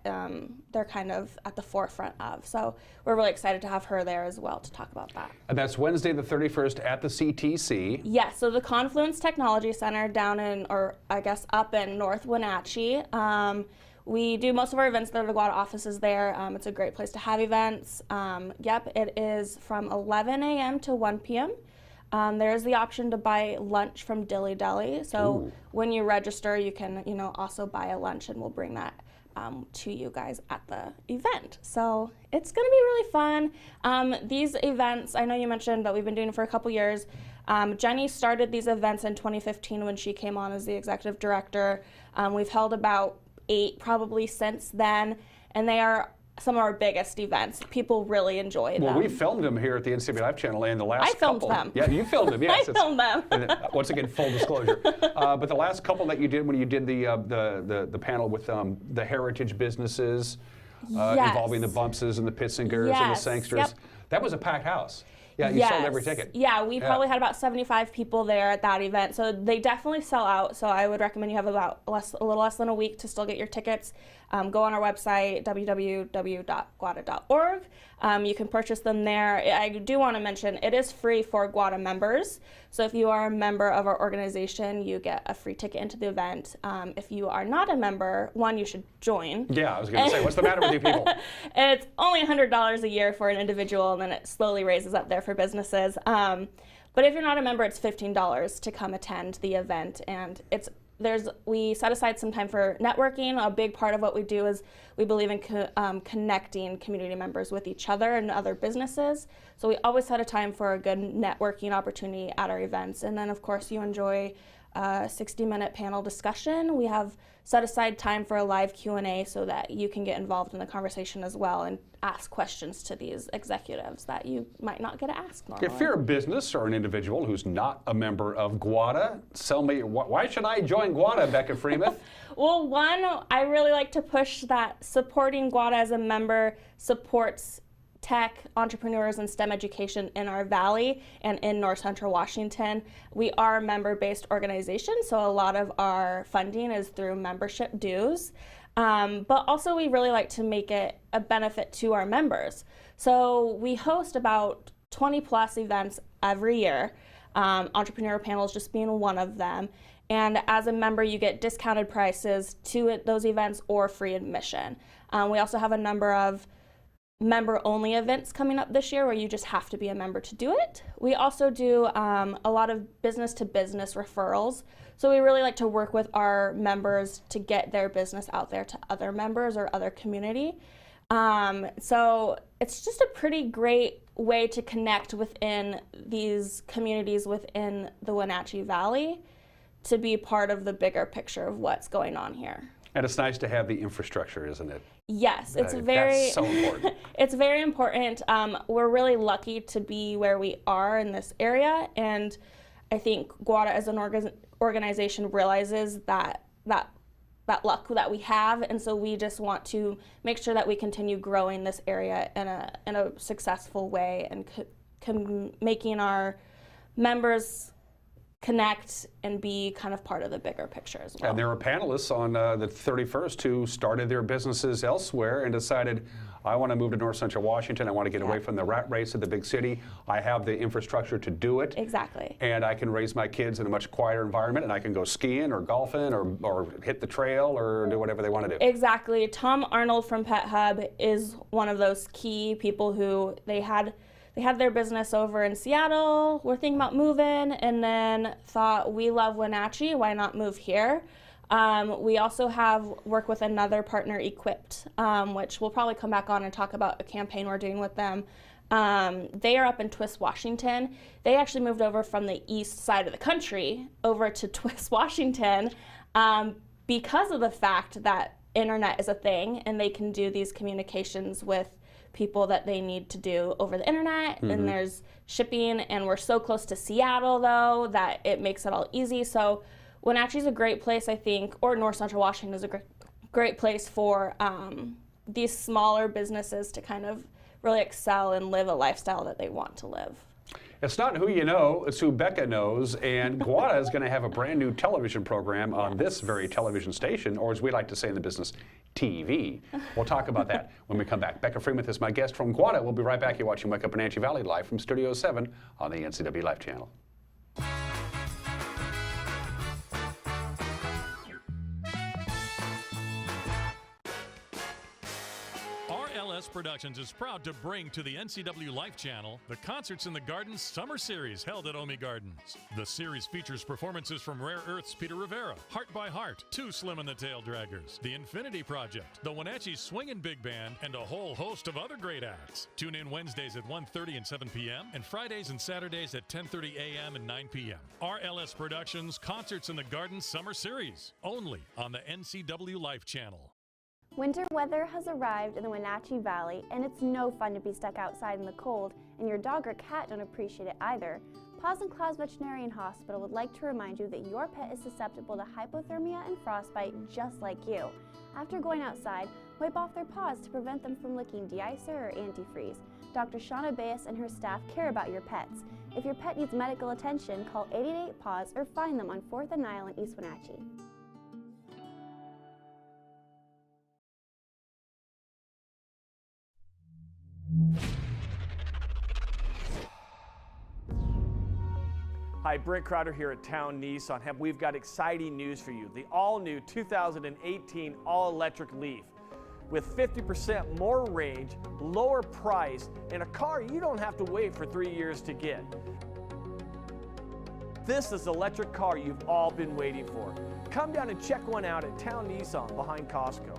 they're kind of at the forefront of. So we're really excited to have her there as well to talk about that. And that's Wednesday the 31st at the CTC. Yes, so the Confluence Technology Center down in, or I guess up in North Wenatchee. We do most of our events there. The GWADA office is there. It's a great place to have events. Yep, it is from 11 a.m. to 1 p.m. There's the option to buy lunch from Dilly Deli. So when you register, you can, also buy a lunch, and we'll bring that to you guys at the event. So it's going to be really fun. These events, I know you mentioned that we've been doing it for a couple years. Jenny started these events in 2015 when she came on as the executive director. We've held about 8 probably since then, and they are some of our biggest events. People really enjoy them. Well, we filmed them here at the NCB Live channel, and the last I filmed couple, them. Yeah, you filmed them. Yes, I filmed them. Once again, full disclosure. But the last couple that you did, when you did the panel with the heritage businesses involving the Bumpses and the Pitsingers and the Sangsters, that was a packed house. Yeah, you sold every ticket. Yeah, we probably had about 75 people there at that event, so they definitely sell out. So I would recommend you have about a little less than a week to still get your tickets. Go on our website, www.gwada.org. You can purchase them there. I do want to mention it is free for GWADA members. So if you are a member of our organization, you get a free ticket into the event. If you are not a member, you should join. Yeah, I was going to say, what's the matter with you people? It's only $100 a year for an individual, and then it slowly raises up there for businesses. But if you're not a member, it's $15 to come attend the event, and we set aside some time for networking. A big part of what we do is we believe in connecting community members with each other and other businesses. So we always set a time for a good networking opportunity at our events. And then, of course, you enjoy a 60-minute panel discussion. We have set aside time for a live Q&A so that you can get involved in the conversation as well and ask questions to these executives that you might not get to ask normally. If you're a business or an individual who's not a member of GWADA, tell me, why should I join GWADA, Becca Freemuth? Well, I really like to push that supporting GWADA as a member supports tech, entrepreneurs, and STEM education in our valley and in North Central Washington. We are a member-based organization, so a lot of our funding is through membership dues. But also we really like to make it a benefit to our members. So we host about 20 plus events every year, entrepreneur panels just being one of them. And as a member, you get discounted prices to those events or free admission. We also have a number of member-only events coming up this year where you just have to be a member to do it. We also do a lot of business-to-business referrals. So we really like to work with our members to get their business out there to other members or other community. So it's just a pretty great way to connect within these communities within the Wenatchee Valley to be part of the bigger picture of what's going on here. And it's nice to have the infrastructure, isn't it? Yes, it's that's so important. It's very important. We're really lucky to be where we are in this area, and I think GWADA as an organization realizes that luck that we have, and so we just want to make sure that we continue growing this area in a successful way and making our members connect and be kind of part of the bigger picture as well. And there were panelists on the 31st who started their businesses elsewhere and decided, I want to move to North Central Washington. I want to get away from the rat race of the big city. I have the infrastructure to do it. Exactly. And I can raise my kids in a much quieter environment, and I can go skiing or golfing or hit the trail or do whatever they want to do. Exactly. Tom Arnold from Pet Hub is one of those key people who they had their business over in Seattle, were thinking about moving, and then thought, we love Wenatchee, why not move here? We also work with another partner, Equipped, which we'll probably come back on and talk about a campaign we're doing with them. They are up in Twist, Washington. They actually moved over from the east side of the country over to Twist, Washington, because of the fact that internet is a thing and they can do these communications with people that they need to do over the internet, and there's shipping, and we're so close to Seattle though that it makes it all easy. So Wenatchee's a great place, I think, or North Central Washington is a great place for these smaller businesses to kind of really excel and live a lifestyle that they want to live. It's not who you know, it's who Becca knows, and GWADA is going to have a brand new television program on this very television station, or as we like to say in the business, TV. We'll talk about that when we come back. Becca Freeman is my guest from GWADA. We'll be right back. You're watching Wake Up Wenatchee Valley live from Studio 7 on the NCW Life channel. Productions is proud to bring to the NCW Life channel the Concerts in the Gardens Summer Series held at Omi Gardens. The series features performances from Rare Earth's Peter Rivera, Heart by Heart, Too Slim and the Tail Draggers, The Infinity Project, the Wenatchee Swingin' Big Band, and a whole host of other great acts. Tune in Wednesdays at 1:30 and 7 p.m. and Fridays and Saturdays at 10:30 a.m. and 9 p.m. RLS Productions Concerts in the Gardens Summer Series, only on the NCW Life channel. Winter weather has arrived in the Wenatchee Valley, and it's no fun to be stuck outside in the cold, and your dog or cat don't appreciate it either. Paws and Claws Veterinarian Hospital would like to remind you that your pet is susceptible to hypothermia and frostbite just like you. After going outside, wipe off their paws to prevent them from licking de-icer or antifreeze. Dr. Shauna Bayes and her staff care about your pets. If your pet needs medical attention, call 888-PAWS or find them on 4th and Nile in East Wenatchee. Hi, Brent Crowder here at Town Nissan. We've got exciting news for you. The all-new 2018 all-electric Leaf with 50% more range, lower price, and a car you don't have to wait for 3 years to get. This is the electric car you've all been waiting for. Come down and check one out at Town Nissan behind Costco.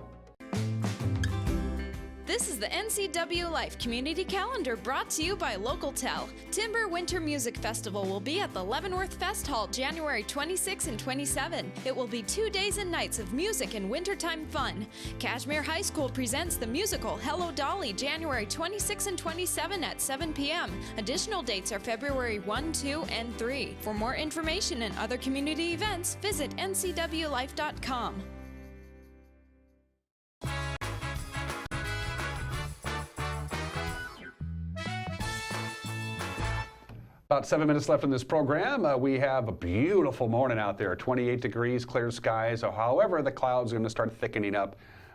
This is the NCW Life Community Calendar brought to you by Localtel. Timber Winter Music Festival will be at the Leavenworth Fest Hall January 26 and 27. It will be 2 days and nights of music and wintertime fun. Kashmere High School presents the musical Hello Dolly January 26 and 27 at 7 p.m. Additional dates are February 1, 2, and 3. For more information and other community events, visit ncwlife.com. About 7 minutes left in this program. We have a beautiful morning out there, 28 degrees, clear skies. However, the clouds are going to start thickening up.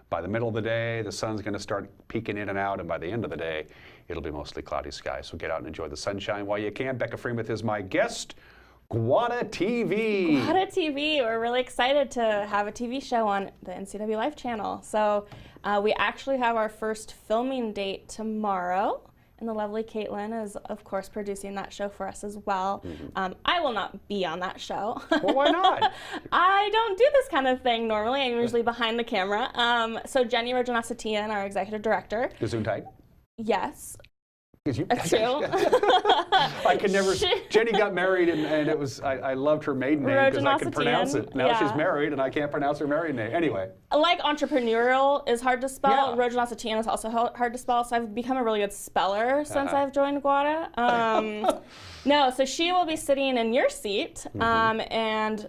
By the middle of the day, the sun's going to start peeking in and out, and by the end of the day, it'll be mostly cloudy skies. So get out and enjoy the sunshine while you can. Becca Freeman is my guest. GWADA TV. GWADA TV. We're really excited to have a TV show on the NCW Life channel. So we actually have our first filming date tomorrow. And the lovely Caitlin is, of course, producing that show for us as well. I will not be on that show. Well, why not? I don't do this kind of thing normally. I'm usually behind the camera. So Jenny Rojanasatian, our executive director. Gesundheit. Yes. That's true. I could never. Jenny got married, and it was. I loved her maiden name because I could pronounce it. Now she's married, and I can't pronounce her married name. Anyway. Like entrepreneurial is hard to spell. Yeah. Rojanasatian is also hard to spell. So I've become a really good speller since I've joined GWADA. No, so she will be sitting in your seat, and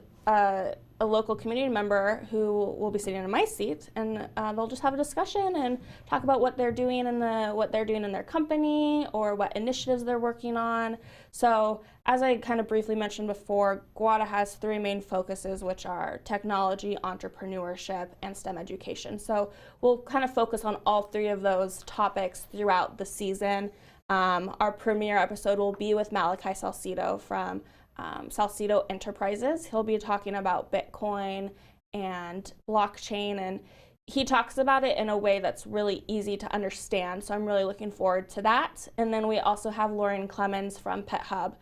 a local community member who will be sitting in my seat, and they'll just have a discussion and talk about what they're doing in their company or what initiatives they're working on. So as I kind of briefly mentioned before, GWADA has 3 main focuses, which are technology, entrepreneurship, and STEM education. So we'll kind of focus on all 3 of those topics throughout the season. Our premiere episode will be with Malachi Salcido from Salcido Enterprises. He'll be talking about Bitcoin and blockchain, and he talks about it in a way that's really easy to understand, so I'm really looking forward to that. And then we also have Lauren Clemens from Pet Hub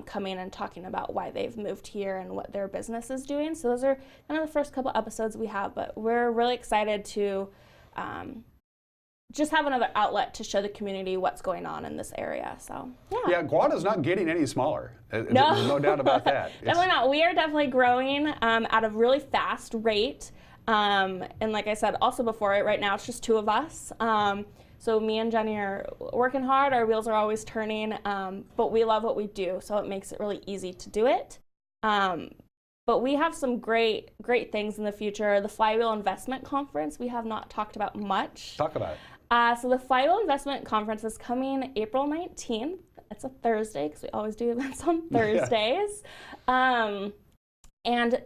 coming and talking about why they've moved here and what their business is doing. So those are kind of the first couple episodes we have, but we're really excited to just have another outlet to show the community what's going on in this area. So yeah, GWADA's not getting any smaller. No, There's no doubt about that. Definitely not. We are definitely growing at a really fast rate. And like I said also before, right now it's just 2 of us. So me and Jenny are working hard. Our wheels are always turning, but we love what we do, so it makes it really easy to do it. But we have some great things in the future. The Flywheel Investment Conference, we have not talked about much. Talk about it. So the Flywheel Investment Conference is coming April 19th. It's a Thursday, because we always do events on Thursdays. And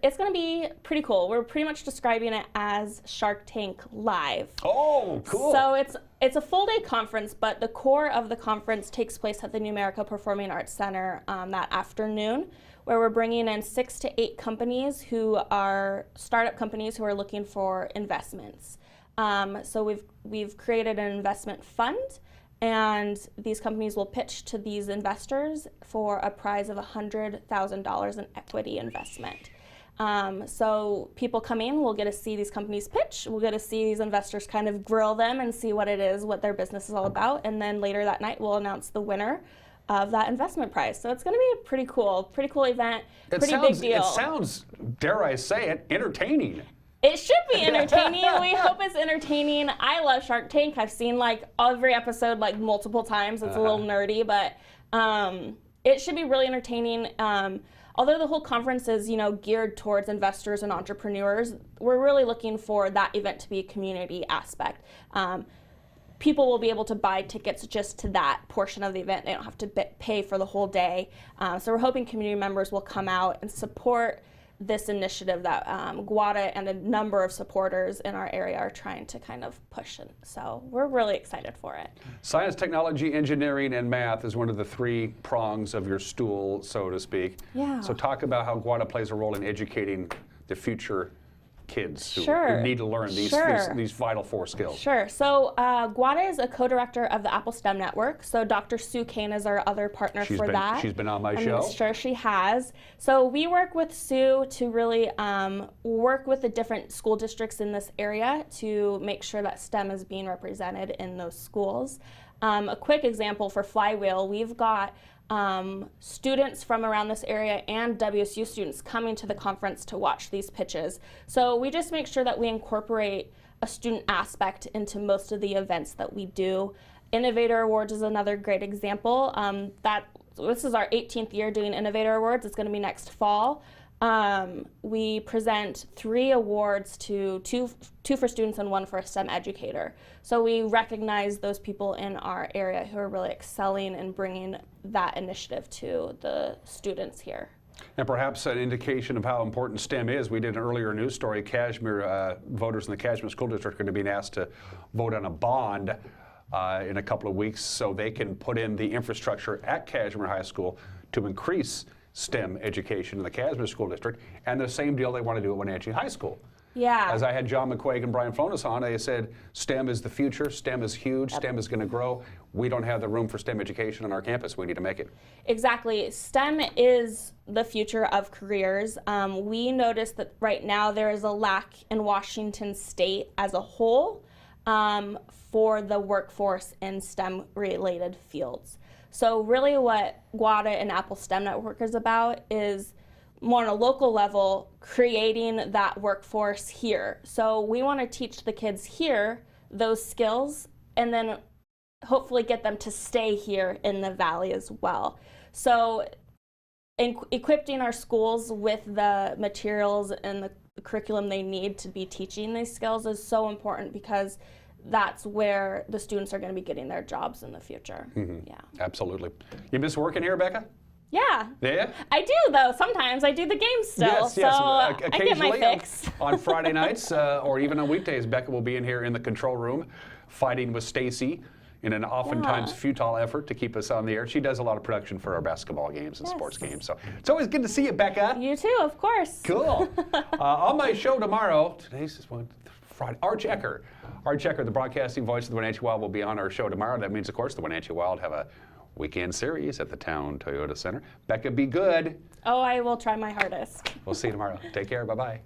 it's going to be pretty cool. We're pretty much describing it as Shark Tank Live. Oh, cool. So it's a full-day conference, but the core of the conference takes place at the New America Performing Arts Center that afternoon, where we're bringing in 6 to 8 companies who are startup companies who are looking for investments. So we've created an investment fund, and these companies will pitch to these investors for a prize of $100,000 in equity investment. So people come in, we'll get to see these companies pitch, we'll get to see these investors kind of grill them and see what it is, what their business is all about, and then later that night we'll announce the winner of that investment prize. So it's going to be a pretty cool event, big deal. It sounds, dare I say it, entertaining. It should be entertaining. We hope it's entertaining. I love Shark Tank. I've seen like every episode like multiple times. It's a little nerdy, but it should be really entertaining. Although the whole conference is, geared towards investors and entrepreneurs, we're really looking for that event to be a community aspect. People will be able to buy tickets just to that portion of the event. They don't have to pay for the whole day. So we're hoping community members will come out and support this initiative that GWADA and a number of supporters in our area are trying to kind of push. And so we're really excited for it. Science, technology, engineering, and math is one of the 3 prongs of your stool, so to speak. Yeah. So talk about how GWADA plays a role in educating the future kids who need to learn these vital 4 skills. Sure. So GWADA is a co-director of the Apple STEM Network. So Dr. Sue Kane is our other partner for that. She's been on my show. I'm sure she has. So we work with Sue to really work with the different school districts in this area to make sure that STEM is being represented in those schools. A quick example for Flywheel, we've got students from around this area and WSU students coming to the conference to watch these pitches. So we just make sure that we incorporate a student aspect into most of the events that we do. Innovator Awards is another great example. This is our 18th year doing Innovator Awards. It's going to be next fall. We present 3 awards to two for students and 1 for a STEM educator. So we recognize those people in our area who are really excelling and bringing that initiative to the students here. And perhaps an indication of how important STEM is, we did an earlier news story. Cashmere voters in the Cashmere School District are going to be asked to vote on a bond in a couple of weeks so they can put in the infrastructure at Cashmere High School to increase STEM education in the Cashmere School District, and the same deal they want to do at Wenatchee High School. Yeah. As I had John McQuaig and Brian Flonis on, they said STEM is the future, STEM is huge, STEM is going to grow. We don't have the room for STEM education on our campus. We need to make it. Exactly. STEM is the future of careers. We noticed that right now there is a lack in Washington State as a whole for the workforce in STEM-related fields. So really what GWADA and Apple STEM Network is about is more on a local level, creating that workforce here. So we want to teach the kids here those skills and then hopefully get them to stay here in the Valley as well. So equipping our schools with the materials and the curriculum they need to be teaching these skills is so important, because that's where the students are going to be getting their jobs in the future. Mm-hmm. Yeah. Absolutely. You miss working here, Becca? Yeah. Yeah? I do, though. Sometimes I do the games still, so I get my fix. On Friday nights or even on weekdays, Becca will be in here in the control room fighting with Stacy in an oftentimes futile effort to keep us on the air. She does a lot of production for our basketball games and sports games. So it's always good to see you, Becca. You too, of course. Cool. On my show tomorrow, today's Friday, Arch Ecker. Arch Ecker, the broadcasting voice of the Wenatchee Wild, will be on our show tomorrow. That means, of course, the Wenatchee Wild have a weekend series at the Town Toyota Center. Becca, be good. Oh, I will try my hardest. We'll see you tomorrow. Take care. Bye-bye.